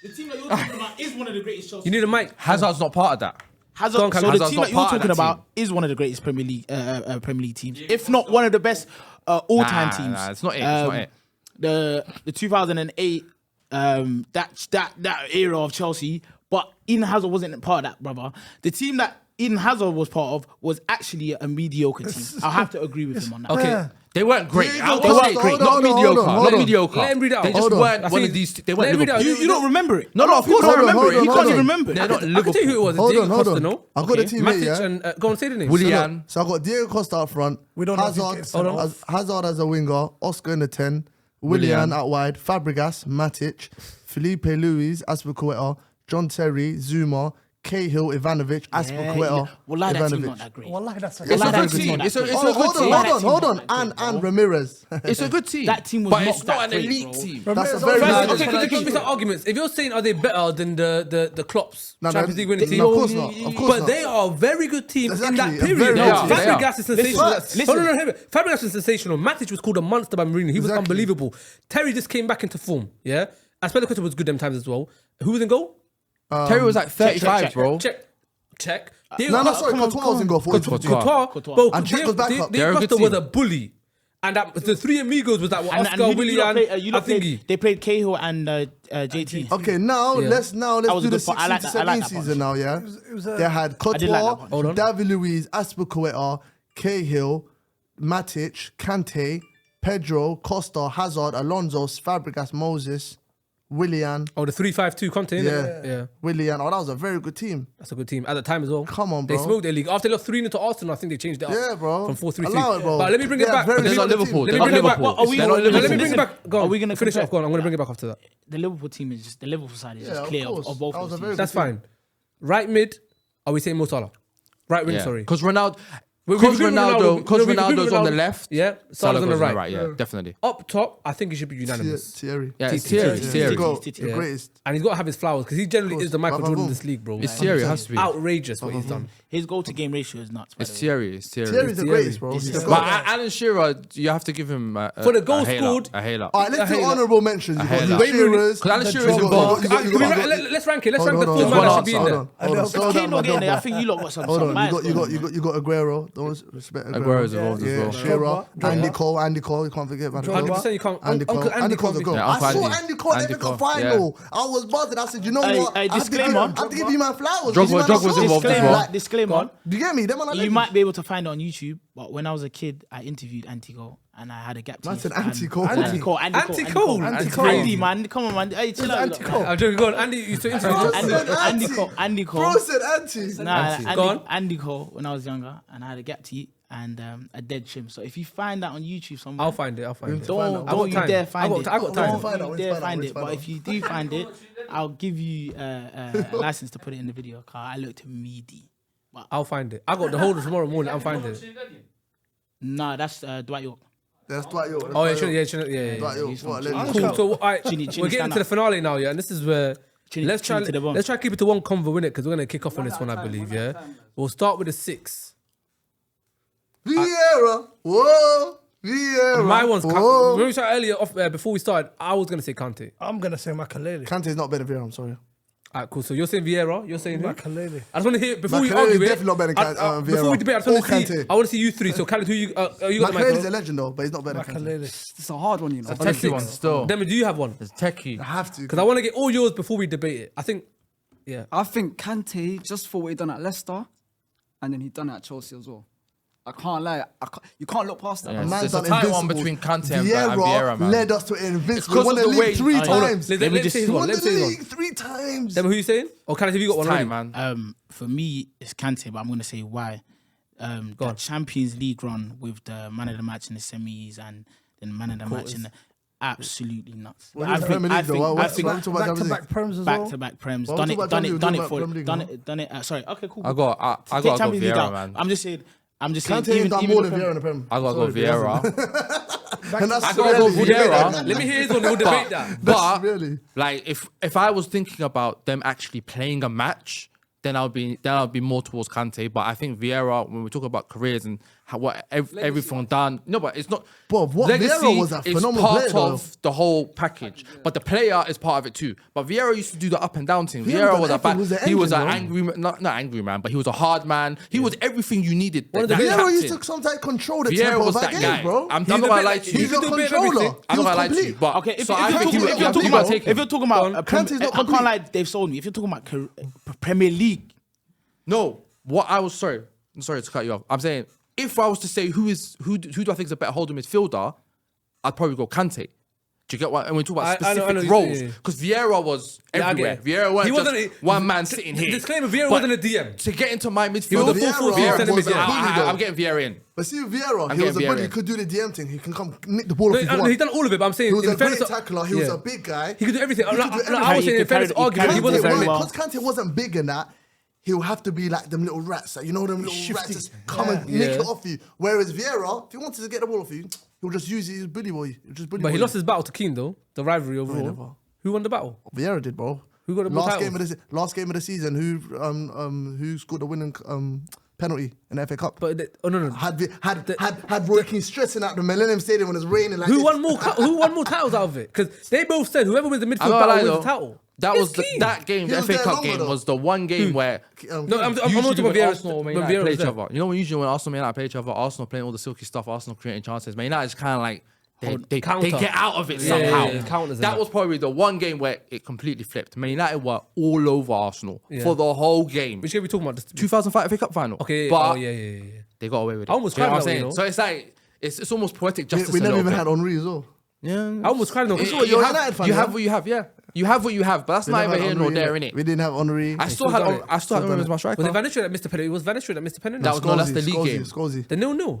The team that you're talking about is one of the greatest Chelsea. You need a mic. Hazard's not part of that. Hazard, Go on, Callum. so the Hazard's team not that you're part of talking that about team. is one of the greatest Premier League teams, if not one of the best all-time Nah, teams. nah, it's not it, it's not it. The 2008 that era of Chelsea, but Eden Hazard wasn't part of that, brother. The team that Eden Hazard was part of was actually a mediocre team. I'll have to agree with him on that. Okay. Yeah. They weren't great. They I would weren't say great. Not Hold on, mediocre. hold on, Not hold on. mediocre. Let him read it out. They just Hold on. weren't That's one it. of these. They Let weren't him read it out. Liverpool. You don't remember it. No, of course I Hold on, remember hold it. on, You hold can't on. even remember it. They're not I can tell you Liverpool. who it was. Hold Diego on, hold Costa, on. no? I've got a team here, Matic yeah? and go on, say the name. Willian. So I got Diego Costa up front. We don't know if he's Hazard, getting sent off. Hazard as a winger. Oscar in the 10. Willian. Willian out wide. Fabregas, Matic, Felipe Luis, Aspilicueta, John Terry, Zuma, Cahill, Ivanovic, Aspilicueta, Well, like that team's Ivanovic. not that great. Wallahi, that's It's a Like good that team. team. It's a Hold good on, team. hold on. And Ramirez. It's a good team. That team was but not it's not that an great, elite bro. team. That's a Ramirez very also- good Okay, team. because there could be some arguments. If you're saying are they better than the Klopp's No, Champions League winning no, team? of course not. Of course But not. they are a very good team in Exactly, that a period. very good team. They are. Fabregas is sensational. Listen. Hold on, hear me. Fabregas is sensational. Matic was called a monster by Mourinho. He was Exactly. unbelievable. Terry just came back into form. Yeah, Aspilicueta was good them times as well. Who was in goal? Terry was like 35, bro. Check. No, sorry, Courtois was in goal for Courtois. Bro, And Czech was back up. They're a Diego good Costa was team. a bully. And that, the three amigos was that what, And Oscar, who did Willian, you lot I think played, they played Cahill and JT. Okay, now Yeah. let's That was do a the good part. I 16 like to that- I like 17 that season now, yeah? it was a- They had I did like that Courtois, one. David Luiz, Aspilicueta, Cahill, Matic, Kante, Pedro, Costa, Hazard, Alonso, Fabregas, Moses, Willian. Oh, the 3-5-2 Conte, innit? Yeah. Willian. Oh, that was a very good team. That's a good team at the time as well. Come on, They bro. smoked their league. After they lost 3-0 to Arsenal, I think they changed it up. Yeah, bro. From 4-3-3. Allow it, bro. But let me bring it Yeah, back. very They're good not team. Liverpool. Let They're me not bring it back. Liverpool. Are we They're gonna- not Let me Liverpool. bring it back. Go on. Are we gonna finish compare- off? Go on. I'm going to bring it back after that. The Liverpool team is just the Liverpool side is Yeah, just of clear course. of both That was those a very teams. That's good team. fine. Right mid, are we saying Mo Salah? Right wing, sorry. Because Ronaldo, Because Ronaldo's on the left, Yeah, Salah Salah's on goes the right. Yeah, definitely. Up top, I think it should be unanimous. Thierry. Yeah, it's Thierry. Thierry. The greatest. And he's got to have his flowers because he generally is the Michael Bravo. Jordan in this league, bro. It's Thierry. It has to be. Outrageous what he's done. His goal to game ratio is nuts. by It's the way. Thierry. It's Thierry. Thierry's the greatest, bro. He's the But goat. Alan Shearer, you have to give him For the goal a hail scored- up, a hail up. All right, let's do honourable mentions. You got Hail up. Shearer's. Because Alan Shearer's involved. Let's rank it. Let's rank the Hold four on, man that hold should be in on, there. hold on. If Kane not getting there, I think you lot got some Hold on, bias you going on. got Aguero. Don't respect Aguero. Aguero's involved as Yeah, well. Shearer, Andy Cole. You can't forget about 100% you can't. Andy Cole. Uncle Andy Cole's a can't goal. be- Yeah, I Uncle saw Andy. Andy Cole at the Andy FA Cup Cole, final. I was buzzing. I said, you know what? Hey, I have to give disclaimer. you man flowers. Drogba was involved as well. Disclaimer. Do you get me? Them man are You legends. might be able to find it on YouTube, but when I was a kid, I interviewed Antigo and I had a gap That's teeth. an Anti-Cole. Anti-Cole. Anti-Cole. Andy, man. Come on, man. Hey, chill out. I'm joking. Go on. Andy used to interview. Andy Cole. Bro said anti. Nah, Go on. Andy Cole when I was younger, and I had a gap teeth and a dead shim. So if you find that on YouTube somewhere, I'll find it. I'll find it. don't I got you time. dare find it. I got time. Don't you dare find it. But if you do find it, I'll give you a license to put it in the video. Cause I looked meaty. I'll find it. I got the whole of tomorrow morning. I'll find it. Nah, that's Dwight York. That's Dwight York. Oh yeah, yeah. Dwight York. What, let me- Cool. So all right, Chinny, we're stand getting to up. the finale now, yeah, and this is where Chinny, let's try chinny to the bone. let's try to keep it to one convo in it because we're gonna kick off on this one, I believe. Yeah, we'll start with the 6. Vieira. Whoa. Vieira. My one's Whoa. when we started earlier off before we started. I was gonna say Kante. I'm gonna say Makalele. Kante's not better than Vieira, I'm sorry. Alright, cool. So you're saying Vieira. You're saying who? Makalele. I just want to hear before we Makelele argue is it. definitely not better than Vieira. Before we debate, I just want Or to see. Kante. I want to see you three. So Khaled, who you got the Makelele's a microphone? legend though, but he's not better than Kante. Makalele. It's a hard one, you know. It's a techie one still. Demi, do you have one? It's techie. I have to. Because I want to get all yours before we debate it. I think, yeah. I think Kante, just for what he done at Leicester, and then he done it at Chelsea as well. I can't lie. You can't look past that. Yeah, man. Man's it's a done tight one invincible. between Kante and Vieira, man. led us to It's invincible. 'cause We won of the the way- league 3 Hold on. times. Let We me say his one. won Let me the say his one. league 3 times. Demi, who you saying? Or Khaled, have you got one Tight, already? man. For me, it's Kante, but I'm going to say why. The Champions League run with the man of the match in the semis and then man of the match in the absolutely nuts. What is Premier League though? What- I think what- what- Back-to-back Prems as well. back-to-back Prems. Well, Done talk it about Champions League, for Premier League, done it. Sorry, okay, cool. I got Take to go Champions League Vieira, out. man. I'm just saying. Kante ain't done more than Vieira in the Prem. I got to go Sorry, Vieira. And that's I gotta go really- Vieira. Let me hear his one. We'll debate that. But really. like, if I was thinking about them actually playing a match, then I'll be more towards Kante. But I think Vieira, when we talk about careers and everything done, no, but it's not. But what Vieira was a is phenomenal part player, though. of the whole package, but the player is part of it too. But Vieira used to do the up and down thing. Vieira Vieira was a everything was the he was engine, an bro. angry, not angry man, but he was a hard man. He was everything you needed. That Vieira used captain. to sometimes control the Vieira tempo was of that that guy. game, bro. I'm not gonna lie to you. He's a do a bit of controller. everything. I'm He not was gonna lie to you, complete. but Okay, if so I you're think talking you have to take him. if you're talking about Kante's not I complete. can't lie, they've sold me. If you're talking about Premier League, No, what I was sorry. I'm sorry to cut you off. I'm saying if I was to say who do I think is a better holding midfielder, I'd probably go Kante. Do you get what? And we talk about I know, specific yeah, roles yeah. because Vieira was Yeah, I get everywhere. it. Vieira wasn't He wasn't just one man sitting here. Disclaimer: Vieira But wasn't a DM. to get into my midfield. He was a Vieira 4-4-2 was centre a mid. bully, though. I'm getting Vieira in. But see, Vieira, I'm he was a getting bully. Vieira He could do the DM thing. He can come nick the ball off if he He's wants. done all of it, but I'm saying He was in a great fairness- tackler. He was yeah. a big guy. He could do everything. He could do I was everything. saying in fairness He argument, he carried wasn't very very well. Because Kante wasn't big in that, he'll have to be like them little rats. That, you know them little rats just come and nick it off you. Whereas Vieira, if he wanted to get the ball off you, he'll just use his bully boy. But he lost his battle to Keane though. The rivalry overall. never. Who won the battle? Vieira did, bro. Who got the more last titles? game of the season? Who scored the winning penalty in the FA Cup? But no. Had Roy Keane stressing out the Millennium Stadium when it's raining. Like Who this. won more? Who won more titles out of it? Because they both said whoever wins the midfield I'm not battle gonna lie, wins the though. title. That It's was Keane. that game. He The was FA there Cup longer, game though. was the one game where. No, I'm Usually talking when about Arsenal Vieira. and Man when United Vieira play was each there. other. You know when usually when Arsenal and Man United play each other, Arsenal playing all the silky stuff, Arsenal creating chances. Man United is kind of like they Counter. get out of it Yeah, somehow. yeah, counters and That that. was probably the one game where it completely flipped. Man United were all over Arsenal Yeah. for the whole game. Which game we talking about? 2005 FA Cup final. Okay, but yeah. they got away with it. I almost You know cried what I'm that way, saying? you know. So it's like it's almost poetic justice. We a never little even bit. had Henry as well. Yeah. I almost cried though. You're a United fan, you yeah? have what you have, yeah. You have what you have, but that's We not never either had here nor Henry, there, innit? innit? We didn't have Henry. I still got had it. him as my striker. Was it Van Nistelrooy that missed the penalty? It was Van Nistelrooy that missed the penalty. That was no, that's the league game. Scorsese. The 0-0.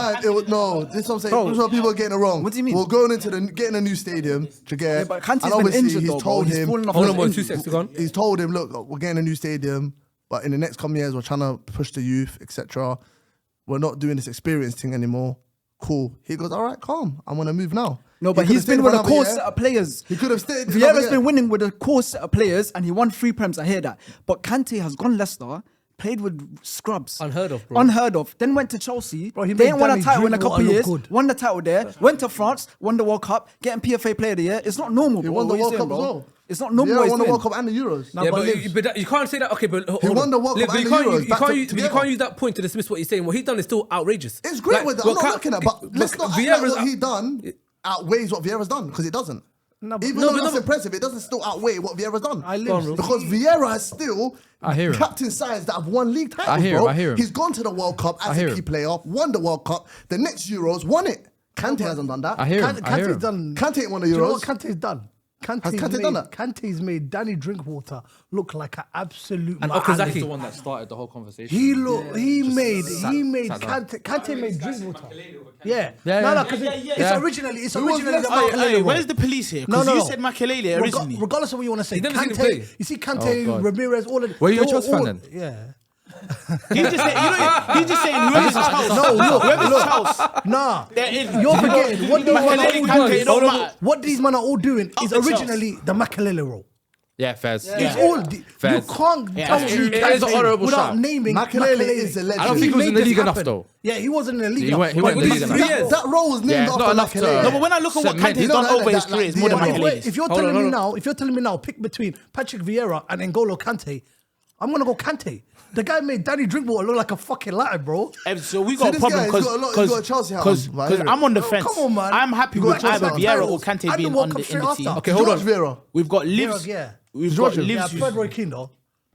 time, no, this is what I'm saying. Bro, This is what people are getting it wrong. What do you mean? We're going into getting a new stadium to get. Yeah, but Kante's and been obviously injured he's though, bro. told He's him. fallen off Hold his on, boy, injury. 2 seconds, go on. He's told him, look, we're getting a new stadium, but in the next coming years, we're trying to push the youth, etc. We're not doing this experience thing anymore. Cool. He goes, all right, calm. I'm gonna move now. No, but He he's could've been with stayed a for core another set year. of players. He could have stayed. Vieira's been winning with a core set of players and he won 3 Prems. I hear that. But Kante has gone Leicester, played with scrubs. Unheard of, bro. Unheard of. Then went to Chelsea. Bro, he they made ain't won a Danny title in a couple Drinkwater years. look good. Won the title there. Went to France. Won the World Cup. Getting PFA Player of the Year. It's not normal, bro. won the What World he's Cup doing, as bro. well. It's not normal. Vieira what he's won the doing. World Cup and the Euros. Yeah, but you can't say that. Okay, but hold He on. won the World Cup But and you the can't, Euros you back can't, to- you together. can't use that point to dismiss what he's saying. What he's done is still outrageous. It's great with I'm not knocking it, but let's not act like Vieira's what he done outweighs what Vieira's done, because it doesn't. No, but- Even though that's impressive, it doesn't still outweigh what Vieira's done. I live. Because Vieira has still I hear him. captain sides that have won league titles, I hear bro. him, I hear him. He's gone to the World Cup as hear a key him. player, won the World Cup, the next Euros, won it. Kante hasn't done that. I hear him. I hear Kante's him. done. Kante ain't won the Do you know Euros. what Kante's done? Has Kante done that? Kante's made Danny Drinkwater look like an absolute. And man. Okazaki. the one that started the whole conversation. He made sat down. Kante made Drinkwater. Yeah. Yeah, No, yeah. because Yeah. it's originally the left Makelele Hey, role. where's the police here? No, Because no, you no. said Makelele originally. Regardless of what you want to say, He's never seen him Kante, play. you see Kante, God. Ramirez, all of them. Were you a they Chelsea were fan all- then? Yeah. He's just saying, he's just saying whoever's house. No, look, Whoever's house. Nah, They're in. you're forgetting what these men are Makelele, all Kante, doing. it don't matter. What these men are all doing is the Chelsea. originally the Makelele role. Yeah, Fez. It's all you Fairs. can't Yeah, tell it's me true. It is an Kante honourable without shout. naming Makelele is a legend. I don't think he was in the made league this enough, happen. though. Yeah, he wasn't in the league. He went in the league enough. That role was named Yeah, it's not after enough to- Makelele. No, but when I look at what Cement. Kante's No, done no, over his that- career, it's more than yeah, Makelele's. If you're telling me now, between Patrick Vieira and N'Golo Kante, I'm gonna go Kante. The guy made Danny Drinkwater look like a fucking Latin, bro. So we See, got a this problem guy, he's got a lot- he's got a Chelsea house, because but I hear it. I'm on the Oh, fence. come on, man. I'm happy You with got either Chelsea Vieira or titles. Kante And the being World on Cup the, in straight the after. team. Okay, hold George on. Vieira. We've got Vieira, Livs. yeah. We've got George. Yeah, Livs. Fred Roy Keane though.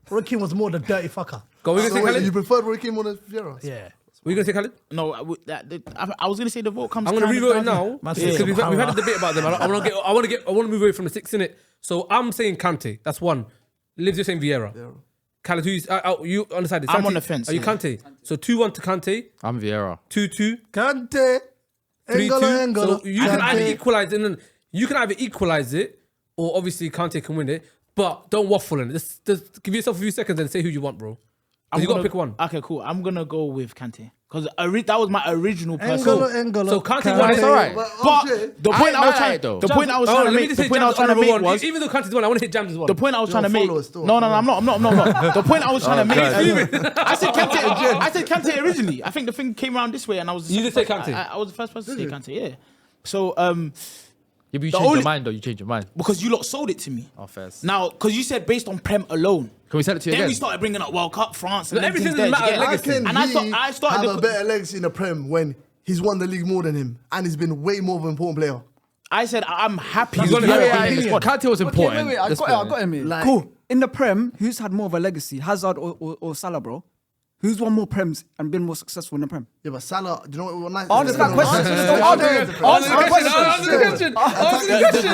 Roy Keane was more the dirty fucker. Go, we're So gonna say wait, Khaled. you preferred Roy Keane more than Vieira? Yeah. Were you gonna say Khaled? No, I was gonna say the vote comes. I'm gonna kind of revote it down now here. Man, because say we've some had a power. debate about them. I want to move away from the six in it. So I'm saying Kante. That's one. Lives, you're saying Vieira. Khaled, who's you on the side? I'm Santi, on the fence, Are you yeah. Kante? So 2-1 to Kante. I'm Vieira. 2-2. Kante. 3-2. So you can either Kante. equalize it, and then you can either equalize it, or obviously Kante can win it. But don't waffle in it. Just give yourself a few seconds and say who you want, bro. 'Cause you got to pick one. Okay, cool. I'm gonna go with Kante because that was my original person. N'Golo. So Kante won it. It's alright. But the point I was trying, though. the point I was Oh, trying let to me make, just the say point I was Jams trying to honorable make one. was Even though Kante's one, I want to hit Jams as well. the point I was trying to make. follow still. No, I'm not. The point I was trying to make. God. I said Kante. I said Kante originally. I think the thing came around this way, and I was. You did say Kante? I was the first person to say Kante. Yeah. So Yeah, but you The changed only- your mind, though. You changed your mind. because you lot sold it to me. Oh, Fez. Now, because you said based on Prem alone. Can we sell it to you Then again? we started bringing up World Cup, France, and Look, everything everything there. doesn't do you matter, get it? legacy. Can And he I started have a better legacy in the Prem when he's won the league more than him and he's been way more of an important player? I said I'm happy. He's with gonna- Vieira yeah, being in the yeah, squad. Kante was important. Wait, I Let's got be it. I honest. got him here. Like- Cool. In the Prem, who's had more of a legacy, Hazard or Salah, bro? Who's won more Prems and been more successful in the Prem? Yeah, but Salah, do you know what? Nice. Answer that question. Answer the question.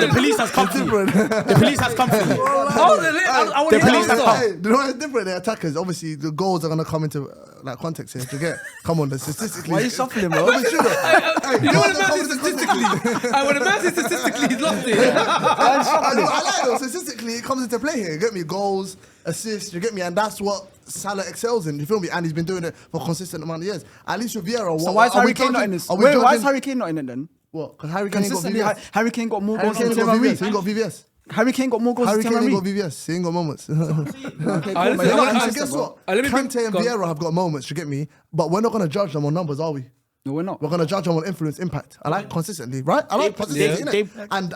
The police has come for you. The police has come for you. I want to police hear has that. Hey, do you know what's different? The attackers, obviously, the goals are gonna come into like context here. Do you get? Come on, the statistically. Why are you shuffling, bro? It's true, though. You know what goals are a man coming is into context. statistically? When a man says statistically, he's lost it. I like though. Statistically, it comes into play here. You get me? Goals, assists. You get me? And that's what Salah excels in. You feel me? And he's been doing it for a consistent amount of years. At least with Vieira, So what, why is are we Harry Kane not judging- in this? Are we Wait, why is judging- Harry Kane not in it then? What? Because Harry Kane ain't got Consistently, VVS. Harry Kane got more Harry goals Kane than ain't got Thierry VVS. He ain't got VVS. Harry Kane got more goals Harry than Kane ain't got Thierry. VVS. He ain't got moments. Okay, cool, Alright, man. listen, You're I not wanna- And answer, guess bro. what? Let me bring- Kante and go on. Vieira have got moments, you get me? But we're not going to judge them on numbers, are we? No, we're not. We're going to judge them on influence, impact. I like consistently, right? I like consistency, innit? And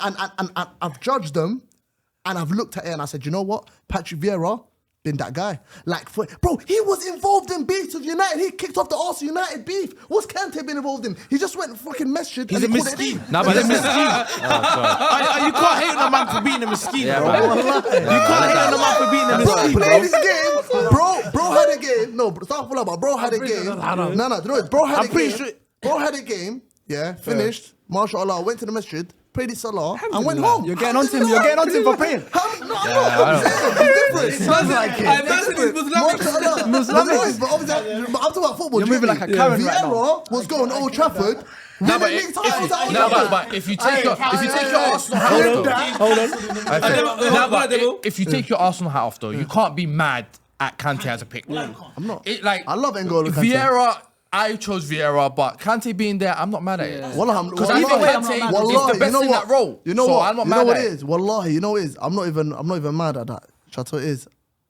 I've judged them and I've looked at it and I said, you know what? Patrick Vieira, been that guy. Like, bro, he was involved in beef with United. He kicked off the Arsenal United beef. What's Kante been involved in? He just went fucking masjid. He's and a he called it miskin. beef. Nah, but let me. You can't hate on a man for being a miskin, Yeah, bro. man. You can't hate on a man for being a Bro, miskin, played bro. his game. Bro had a game. No, stop full about. Bro had a game. No, you know what? Bro had I'm a pretty game. sure- Bro had a game. Yeah, finished. MashaAllah, went to the masjid, prayed his salah, and went home. You're getting on to him. You're getting on to him for praying. No, I'm different. Sounds like it. It's different. Muslimic. But obviously, but I'm talking about football. You're do you moving get like me? a Karen right now. Vieira was going to Old Trafford. No, but winning league titles at Old no, Trafford. but if you take your Arsenal hat off, Hold on. no, but if you take your Arsenal hat off though, you can't be mad at Kante as a pick. I'm not. Like I love N'Golo Kante. Vieira. I chose Vieira, but Kante being there, I'm not mad at it. Wallahi, Because I think Kante is the best in that role. You know So what? I'm not you know mad what at it it. is? Wallahi, you know what it is? I'm not even mad at that. Chateau is.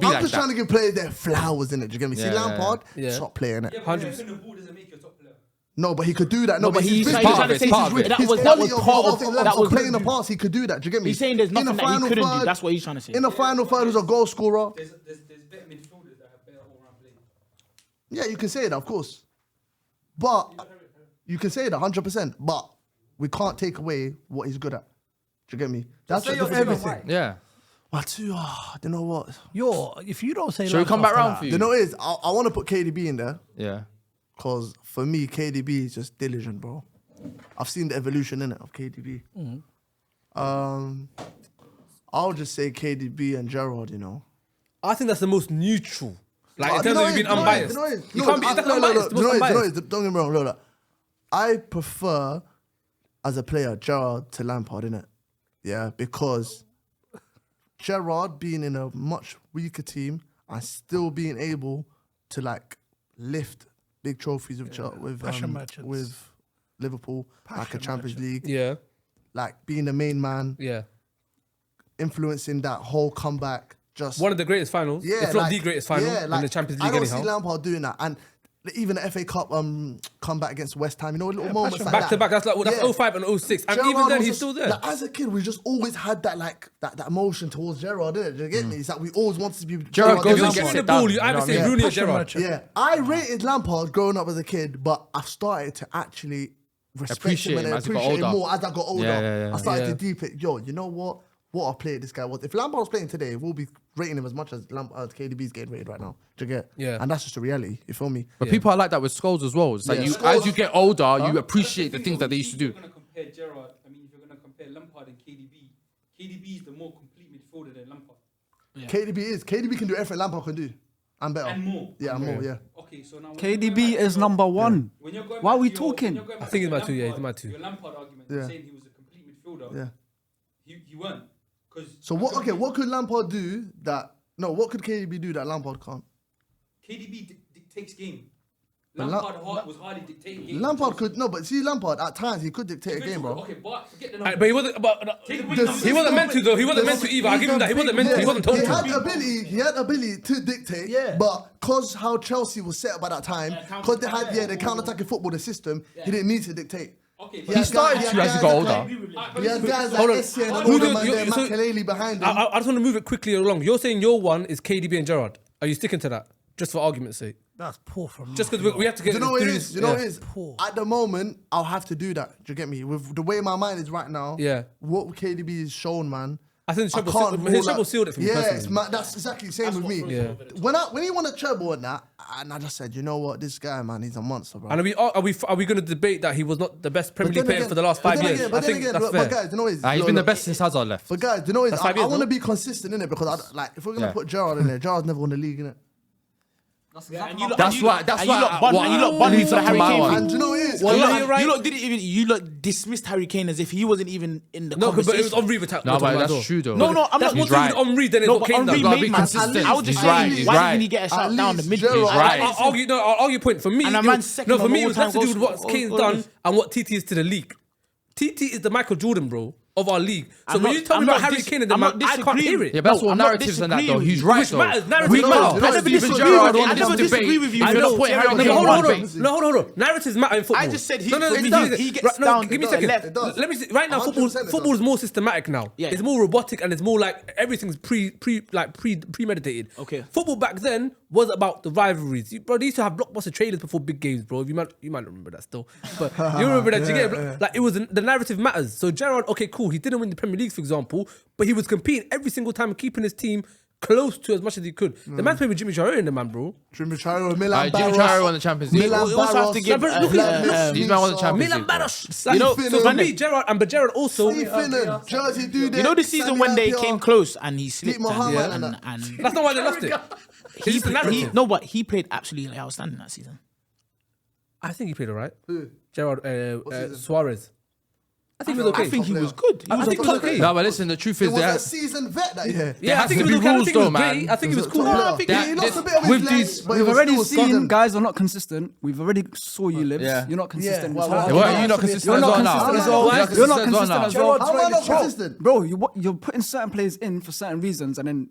be I'm like just that. trying to give players their flowers in it. Do you get me? See Yeah, yeah, Lampard, yeah. top player in it. Yeah, but 100%. the ball doesn't make you a top player. No, but he could do that. No, but he's his trying to business. say part of it. that His was quality part of of that was playing the pass. He could do that. Do you get me? He's saying there's nothing that he couldn't do. That's what he's trying to say. In the final third, he's a goal scorer. There's better midfielders that have better all-round play. Yeah, you can say that, of course. But you can say that 100%. But we can't take away what he's good at. Do you get me? That's say the you're difference. everything. Yeah. But you know what? If you don't say Shall we come back round for you? You know what it is? I want to put KDB in there. Yeah. Because for me, KDB is just diligent, bro. I've seen the evolution in it of KDB. I'll just say KDB and Gerrard, you know. I think that's the most neutral. Like, in You terms know of it, being you know it, unbiased. you know it. You No, can't be I- that's no, no, unbiased. no, The most you know it, unbiased. don't get me wrong, look. I prefer, as a player, Gerrard to Lampard, innit? Yeah, because Gerrard being in a much weaker team and still being able to, like, lift big trophies with Passion merchants. with Liverpool, like a Passion Champions League, Yeah, like being the main man, yeah. influencing that whole comeback. Just One of the greatest finals, yeah, if not the greatest final in the Champions League I don't anyhow. see Lampard doing that, and even the FA Cup comeback against West Ham, you know, little moments passion. like Back that. to back, that's like that's Yeah. 05 and 06. And Gerrard even then, was he's just- still there. Like, as a kid, we just always had that that emotion towards Gerrard, didn't it? Do you get me? It's like we always wanted to be Gerrard goes If you're and getting gets the it done, ball, you you either know say what I mean? Rooney or Passion Gerrard. merchant. Yeah, I rated Lampard growing up as a kid, but I've started to actually respect Appreciate him and him as he got appreciate him older. more as I got older. Yeah. I started Yeah. to deep it. Yo, you know what? What a player this guy was. If Lampard was playing today, we'll be rating him as much as KDB's getting rated right now. Do you get? Yeah. And that's just the reality. You feel me? But people are like that with Scholes as well. It's like Yeah. you, Scholes- as you get older, you appreciate the things that they used to If do. you're going to compare Gerrard, I mean, if you're going to compare Lampard and KDB, KDB is the more complete midfielder than Lampard. KDB can do everything Lampard can do. And better. And more. Yeah, and more, yeah. Okay, so now... when KDB you're going is back to number one. when you're going Why are back we to talking? when you're going back I think to he's my two, yeah, he's Lampard- my two. Your Lampard argument, Yeah. saying he was a complete midfielder. Yeah. He weren't. So what could Lampard do what could KDB do that Lampard can't? KDB dictates game. But Lampard was hardly dictating game. Lampard could but see Lampard at times he could dictate a game, bro. Okay, but forget the Right, numbers. but he wasn't. But Take away The numbers. he wasn't meant to though. He wasn't meant to either. I give him that. He wasn't meant to. He wasn't told He to. had ability to dictate, Yeah. but cause how Chelsea was set up at that time, because they had the counter-attacking football, the system, he didn't need to dictate. Okay, He started to as he got older. He had guys Hold like on. Essien and Who all do the man you- there, so- Makelele behind him. I just want to move it quickly along. You're saying your one is KDB and Gerrard. Are you sticking to that? Just for argument's sake. That's poor from Just because we have to get. Do you know what it through is? this- You know what yeah. it is? Poor. At the moment, I'll have to do that. Do you get me? With the way my mind is right now, Yeah. what KDB is shown, man. I think the treble can't sealed- rule his out- treble sealed it for me Yeah, personally. that's exactly the same with me. Yeah. When he won a treble and that, and I just said, you know what, this guy, man, he's a monster, bro. And are we going to debate that he was not the best Premier But League then player again- for the last but 5 then years? again- I but then think again, that's look, fair. but guys, you know what it is? He's Look, been the look, best since Hazard left. But guys, you know what it is? That's 5 I years, want to though. be consistent in it because if we're gonna Yeah. put Gerrard in there, Gerrard's never won the league in it. That's Yeah, and exactly you lot- That's and you why. lot- That's and why. you lot bun- and you lot bun leads into up the to Harry my Kane one. thing. And do you know what it is? Well, Like, you're right. You lot dismissed Harry Kane as if he wasn't even in the No, but conversation. it was Henri we're talking No, but about, that's though. true though. No, no, I'm That's not. more He's to do with right. Henri than it's No, what but Kane Henri done. gotta made be man. consistent. I was just He's saying, right, he's why right. didn't he get a shot down the least midfield? Gerrard- right. I'll argue point for me. And a it man's was- second no, for on me, it was less to do with all-time what goal Kane's scorer. done and what TT is to the league. TT is the Michael Jordan, bro, of our league. So I'm when not- you tell me I'm about not Harry dis- Kane and the I'm man, not I can't disagreeing. hear it. Yeah, but that's No, all I'm not narratives and that though. disagreeing He's with right Which though. matters. Narratives We matter. matter. I never Steven disagree Gerrard with on you. this I never debate. disagree with you. You're No, not putting Thierry Harry Henry Kane on on one one debate. debate. No, hold on. Narratives matter in football. I just said no, for give me, me- he gets right, no, down Give me a the second. left. It does. Let me see. Right now, 100% it football does. is more systematic now. Yeah. It's more robotic and it's more like everything's premeditated. Okay. Football back then was about the rivalries. Bro, they used to have blockbuster trailers before big games, bro. You might not remember that still, but you remember that. You get it? Like it was the narrative matters. So Gerrard, okay, cool. He didn't win the Premier League, for example, but he was competing every single time and keeping his team close to as much as he could. The man's playing with Jimmy Traoré in the man, bro. Jimmy Traoré, Milan Jimmy Barros. Traoré won the Champions League. Milan We also have to Barros. give, But look at These men won the Champions Milan League. Barros. You know, so for me, Gerrard also. Steve Finnan, Jersey Dude. You know the season when they came close and he slipped Mohammed and, and and, and That's not why they lost it. It's just the narrative. no, but he played absolutely outstanding that season. I think he played all right. Who? Gerrard season? Suarez. I think he was okay. I think he player. was good. I think he was okay. No, but listen, the truth It is was a that seasoned vet that year. Yeah, I has think to he was be okay. I rules think he was though, great. man. I think he was Top cool. player. I think that- he lost a bit of With his these, legs, but he we've was already still seen scoring. guys are not consistent. We've already saw you, Libs. Yeah. You're not consistent. well, as well, well. Why are you not consistent You're as not well now? consistent as How am I well. not You're not consistent as well consistent now? as well. How am I not consistent? Bro, you're putting certain players in for certain reasons and then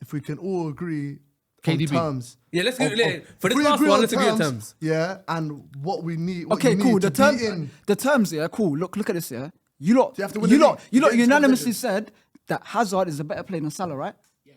if we can all agree KDB. on terms. Yeah, let's go. For this If we last agree one, on let's agree on terms. Yeah, and what we need. What Okay, you cool. need The to be terms, in. the terms, yeah, cool. Look at this, yeah. You lot, you have to win the league to get into unanimously competition. said that Hazard is a better player than Salah, right? Yes.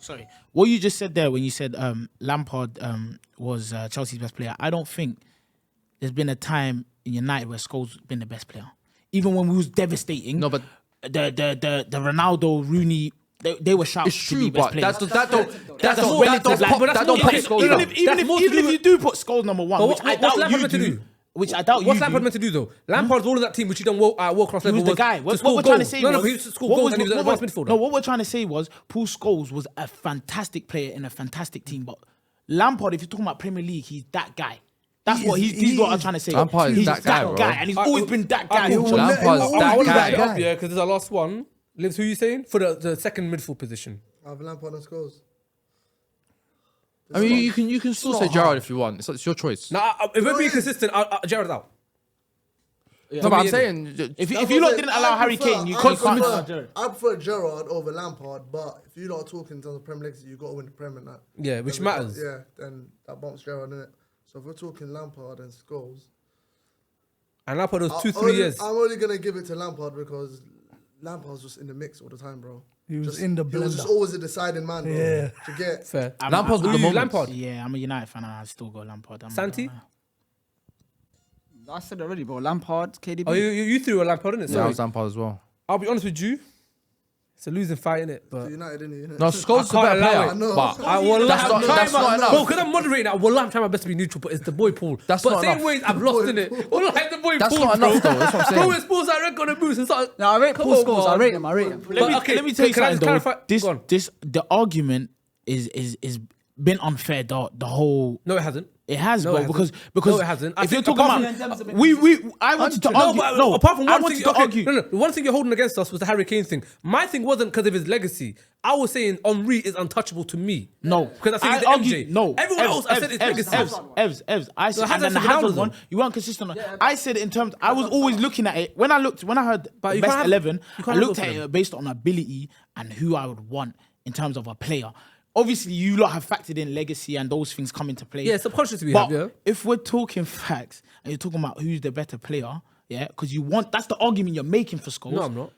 Sorry. What you just said there when you said Lampard was Chelsea's best player, I don't think there's been a time in United where Scholes been the best player. Even when we was devastating. No, but the Ronaldo, Rooney They were shouted It's to be true, best but players. that don't relative, like, that don't put Scholes even up. if you do put Scholes number one, But which I what's doubt Lampard you meant to do, do? which I doubt you What's do. Lampard meant to do though? Lampard's all of that team which he done world class He level was the guy. to What score we're trying to goals. say No, was, he scored goals and he was an advanced midfielder. no, what we're trying to say was Paul Scholes was a fantastic player in a fantastic team, but Lampard, if you're talking about Premier League, he's that guy. That's what he's what I'm trying to say. Lampard is he's that guy, bro. and he's always been that guy. Cool. Lampard's I that want to guy. back it up, yeah, because there's our last one. Lives, who you saying? For the second midfield position. I have Lampard and Scholes. I mean, you can still say Gerrard if you want. It's your choice. Now, if we're being consistent, Jared's out. No, but I'm saying If you lot didn't allow Harry Kane, you can't allow Gerrard. I prefer Gerrard over Lampard, but if you're not talking in terms of Premier League, you've got to win the Premier League. Yeah, which matters. Yeah, then that bumps Gerrard in it. So if we're talking Lampard and Scholes, And Lampard was 2-3 years. I'm only gonna give it to Lampard because Lampard's just in the mix all the time, bro. He was in the He was blender. just always a deciding man, bro. Yeah. To get Fair. Lampard's with the moment. Lampard. Yeah, I'm a United fan and I still go Lampard. Santi? I said already, bro. Lampard, KDB. Oh, you threw a Lampard, innit? Yeah, I Sorry. was Lampard as well. I'll be honest with you. It's a losing fight, innit? But United, innit? No, Scholes is a I better can't allow player, it. know. but I will that's not enough. Bro, because I'm moderating now. Well, I'm trying my best to be neutral, but it's the boy Paul. That's but not same enough. way I've lost in it. Well, like the boy That's Paul, not bro. enough, though. That's what I'm saying. Bro, it's Paul's direct on a boost. It's like, No, I rate come Paul on, Scholes. I man. rate him. I rate him. Let me tell you can I something just though. clarify? Go on. The argument is been unfair. The whole No, it hasn't. it has, No, bro. it hasn't. Because No, it hasn't. I if you're think talking apart about from- I wanted to No, argue. but No, apart from I one wanted thing, to okay, argue. no, the one thing you're holding against us was the Harry Kane thing. My thing wasn't because of his legacy. I was saying Henry is untouchable to me. No, because I think he's the argue- MJ. No, Everyone else, I said it's legacy. Evs. I said, and Hazard's then the been Hazard out one, though. you weren't consistent on. I said it in terms. I was always looking at it when I heard But you best can't have- 11. you I can't have looked both at of them. it based on ability and who I would want in terms of a player. Obviously, you lot have factored in legacy and those things come into play. Yeah, subconsciously we But have, yeah. if we're talking facts and you're talking about who's the better player, yeah, because that's the argument you're making for Scholes. No, I'm not.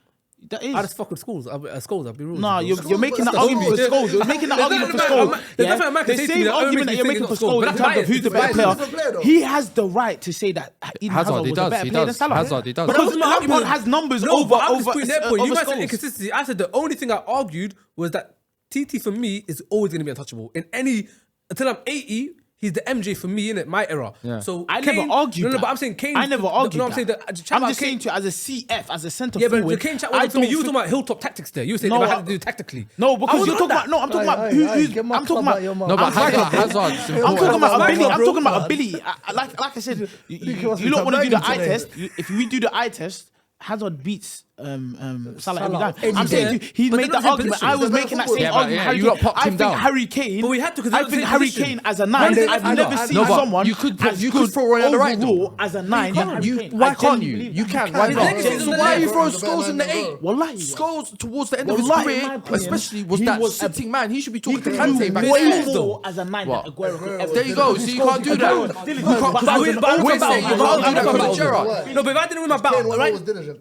That is. I just fuck with schools. I'll be rude. No, you're making That's the argument for the Scholes. You're making the There's argument for nothing Scholes. about- there's nothing about The Manchester City same that only argument that makes you're me making for think of Scholes Scholes, in but terms of that's who's the biased. better He's a different player, player. though. He has the right to say that Eden Hazard, Hazard he was a does, better he player than does. Salah. Hazard, he does. Because my Lampard argument- has numbers No, over but I'm just putting their point. You over guys said Scholes. inconsistency. I said the only thing I argued was that TT for me is always going to be untouchable in any until I'm 80. He's the MJ for me in it, my era. Yeah. So I Kane, never argued No, that. but I'm saying Kane. I never argued No, I'm that. saying that. I'm just saying to you as a CF, as a centre Yeah, but forward. the Kane chat I wasn't for me. don't You were think- talking about hilltop tactics there. You were saying No, if I I- had to do it tactically. No, I because was you're on talking that. about. No, I'm talking about Aye, who. aye, get my I'm talking club about. out your mouth. No, but I'm talking about- Hazard's I'm important. talking about That's ability. my I'm bro. talking about ability. Like I said, He wants you me don't to want to do the bang eye today. test. If we do the eye test, Hazard beats Salah every time. any I'm day. saying to you, he But made they're that not argument. in I was position. making that They're same not argument. yeah, Harry you Kane. lot popped I him think down. Harry Kane. But we had to 'cause I they're not think in Harry position. Kane as a Man, nine. they- I've I know, never I seen know, but someone you could as you could good throw Roy on the right, overall though. as a nine. than Harry Kane. Why I can't genuinely you? believe You that. can. Why His not? legacy is So on why are the you left. throwing He's a better Scholes in the man than 8? Wallahi. Scholes towards the end of his Wallahi, in my career, opinion, especially was he that was a- sitting man. He should be He talking to could Kante do back way then. more as a nine What? than Aguero could ever There do. you go. So you can't do that. Diligent. You But can't. that But was we- an but I'm We're talking about- saying you but can't I'm do talking that about- with Gerrard. No, but if I didn't win my Kane battle, was right? always diligent.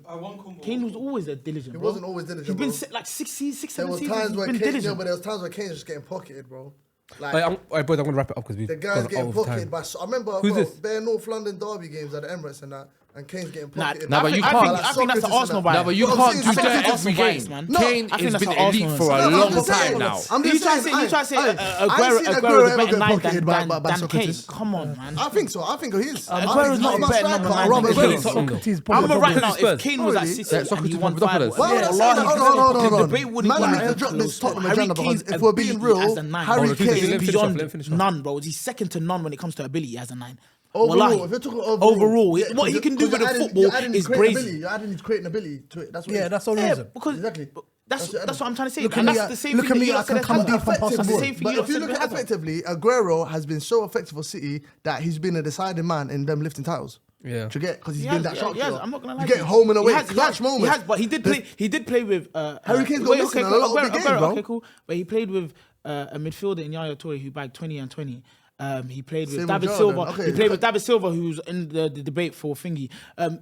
Kane was always a diligent. He bro. wasn't always diligent, He's been bro. like 6, There 7 was seasons. times He's where been Kane, diligent. but there was times where Kane's just getting pocketed, bro. Like All right, boys, I'm going to wrap it up because we've the gone guy's getting out of time. pocketed by. I remember Who's bro, this? bare North London derby games at the Emirates and that, and Kane's getting Nah, pocketed. Nah, but you I can't. think that's the Socrates Arsenal and bias. No, but you Bro, can't I'm do saying- that I think that's every an bias, game. man. No, Kane I think has that's been an elite Arsenal for a bias. No, long I'm just time saying, now. I'm You just try to saying, say I Aguero seen is Aguero better ever get nine pocketed by than Kane. Socrates. Come on, man. I think so. I think he is. Aguero's not better number nine than Kane. Socrates I'm probably right now. Spurs. If Kane was at Really? City Yeah, and Socrates he won was top of 5, this. Why would I say wallahi, that? Hold on. the debate wouldn't Man, be I need to drop close. this Tottenham Harry agenda Kane's because if we're being ability real, as a nine, Harry Hold on, Kane let him is finish off, beyond let him finish off. none, bro. He's second to none when it comes to ability as a nine. Overall, Wallahi. if you're talking Overall, yeah, what he can do because with the you're football adding is his crazy. creativity. You're adding his creating ability to it. That's what it Yeah, is. that's the only Yeah, reason. because Exactly. that's what I'm trying to say. Look at And me, that's the same look thing at that me, you I lot can said come at deep Hazard. from past That's the the ball. same thing But you lot if you said look with at Hazard. effectively, Aguero has been so effective for City that he's been a deciding man in them lifting titles. Yeah. To get because he's He been has, that shot he has, killer. I'm not gonna lie. You to get home and away, He has, clutch moments. He has, but he did play. He did play with Harry Kane's got wait, missing okay, in a lot of Aguero, big games, Aguero, bro. Okay, cool. But he played with a midfielder in Yaya Toure who bagged 20 and 20. He played with Same with David Jordan. Silva. Okay, He played with David Silva, who's in the debate for thingy.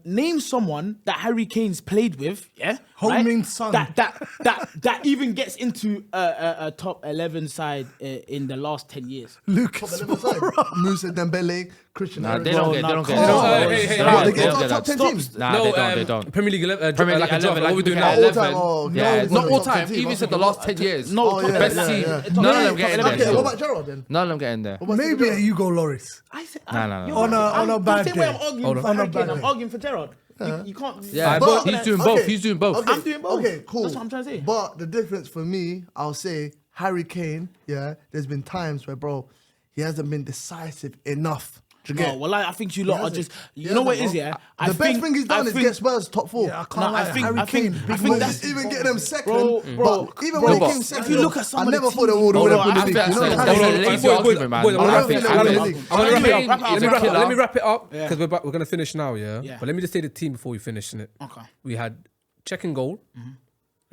Name someone that Harry Kane's played with. Yeah, Heung-min Son. That even gets into a top 11 side in the last 10 years. Lucas Moura. Musa Dembele, Christian. Nah, they Eriksen. don't get. What, they get top 10 Stop. teams? Nah, they don't. Premier League 11, Premier League like a draft, 11, what we like do we now. had All time, 11. oh, Yeah, no, not no, all top time. 10 Even team. said the last 10 years. No, Oh, top yeah, best yeah, team. yeah. None of them get in Okay, there. what about Gerrard then? None of them get in there. Maybe a Hugo Lloris. Nah. On a bad Same way I'm day. arguing Hold for on. Harry On a Kane, bad I'm day. arguing for Gerrard. You can't. Yeah, But- he's doing both. okay, He's doing both. okay, I'm doing both. Okay, cool. That's what I'm trying to say. But the difference for me, I'll say Harry Kane, yeah, there's been times where, bro, he hasn't been decisive enough. Do you get? No, well, I think you lot are just. He You know what it hasn't, is, bro. yeah. The best thing he's done is get Spurs top 4. Yeah, I can't No, lie. I think- Harry I think- Kane. I big think man. that's- even getting them second, Bro, but even no, when but he came second, if you look at some I of the never thought they teams- would Hold win on, the I league. think You know that's- what I'm that's saying? a lazy boys, argument, man. boys, I'm I gonna think wrap it Harry- up. League. I'm gonna wrap it up. Wrap it up, Let me wrap it up. let me wrap it up Yeah. because we're gonna finish now, yeah. Yeah. But let me just say the team before we finish in it. Okay. We had checking goal. Let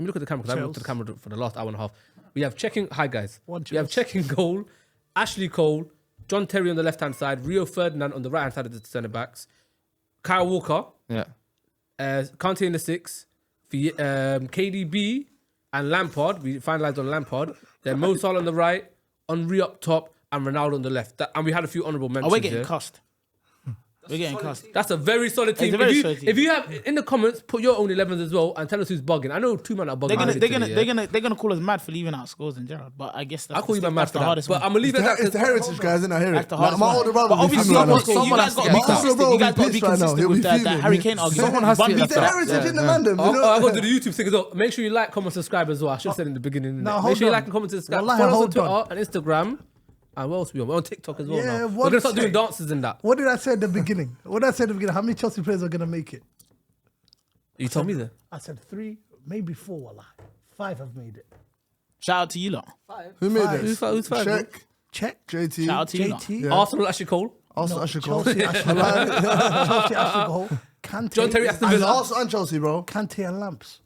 me look at the camera because I looked at the camera for the last hour and a half. We have checking. Hi guys. We have checking goal. Ashley Cole, John Terry on the left hand side, Rio Ferdinand on the right hand side of the centre backs, Kyle Walker, Yeah. Kante in the 6, KDB and Lampard. We finalised on Lampard. Then Mo Salah on the right, Henry up top, and Ronaldo on the left. And we had a few honourable mentions. Oh, we're getting yeah. cussed. We're getting cussed. That's a very solid team. a very If you, solid team. if you have in the comments, put your own 11s as well and tell us who's bugging. I know 2 men are bugging. They're gonna call us mad for leaving out Scholes and Gerrard, but I guess that's I call you man mad that's for the that. hardest But one. I'm gonna leave it at that. It's the heritage, guys, isn't it? I hear That's it. the Like, hardest my one. older brother But will be obviously, fuming right now. someone you guys has to got get to be left out. consistent. Bro, You guys got to be pissed right now. consistent He'll with be that fuming. Harry Kane argument. Someone has to One get beat left It's the out. heritage in the man, them. I go to the YouTube thing as well. Make sure you like, comment, subscribe as well. I should have said in the beginning. Now, Make hold sure you on. like and comment, subscribe. Wallahi, Follow us on hold Twitter on. and Instagram. And what else we on? We're on TikTok as well Yeah, now. We're one gonna start doing sec. dances in that. What did I say at the beginning? What did I say at the beginning? How many Chelsea players are going to make it? You told me that. I said 3, maybe 4. Wallah. 5 have made it. Shout out to you lot. Who made Five. it? Who's five, bro? Check. JT. Shout out to you lot. JT. Yeah. Arsenal, Ashley Cole. Arsenal, Ashley Cole. Chelsea, Ashley Chelsea, Ashley Cole. Kante. John Terry, Aston And Villa. Arsenal and Chelsea, bro. Kante and Lamps.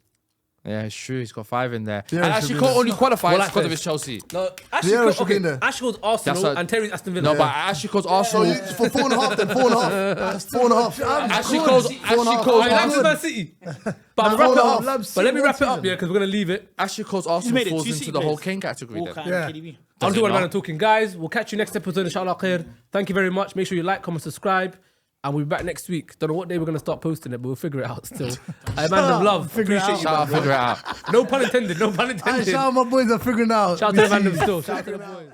Yeah, it's true. He's got 5 in there. Yeah, And it actually, should be Cole there. only qualifies Well, because of that's his Chelsea. No, Ashley Vieira Cole. should be in Okay, there. Ashley Cole's Arsenal That's a- and Terry's Aston Villa. No, but Ashley Cole's So Arsenal. for 4.5 then, 4.5. That's 4.5. Ashley Cole's Oh, you like Man City. But I'll wrap it up. Labs But let me City wrap it one up, season. yeah, because we're gonna leave it. Ashley Cole's He's Arsenal made it. falls 2 into City the whole players. Kane category Walker then. and Yeah. KDB. I'll Does do it what not? I'm talking. Guys, we'll catch you next episode, inshallah khair. Thank you very much. Make sure you like, comment, subscribe. And we'll be back next week. Don't know what day we're going to start posting it, but we'll figure it out still. I man them love. Figure it Appreciate out. you. Shout out, man. figure it out. No pun intended. No pun Shout intended. out my boys are figuring out. Shout out to the man them still. Shout out to the boys.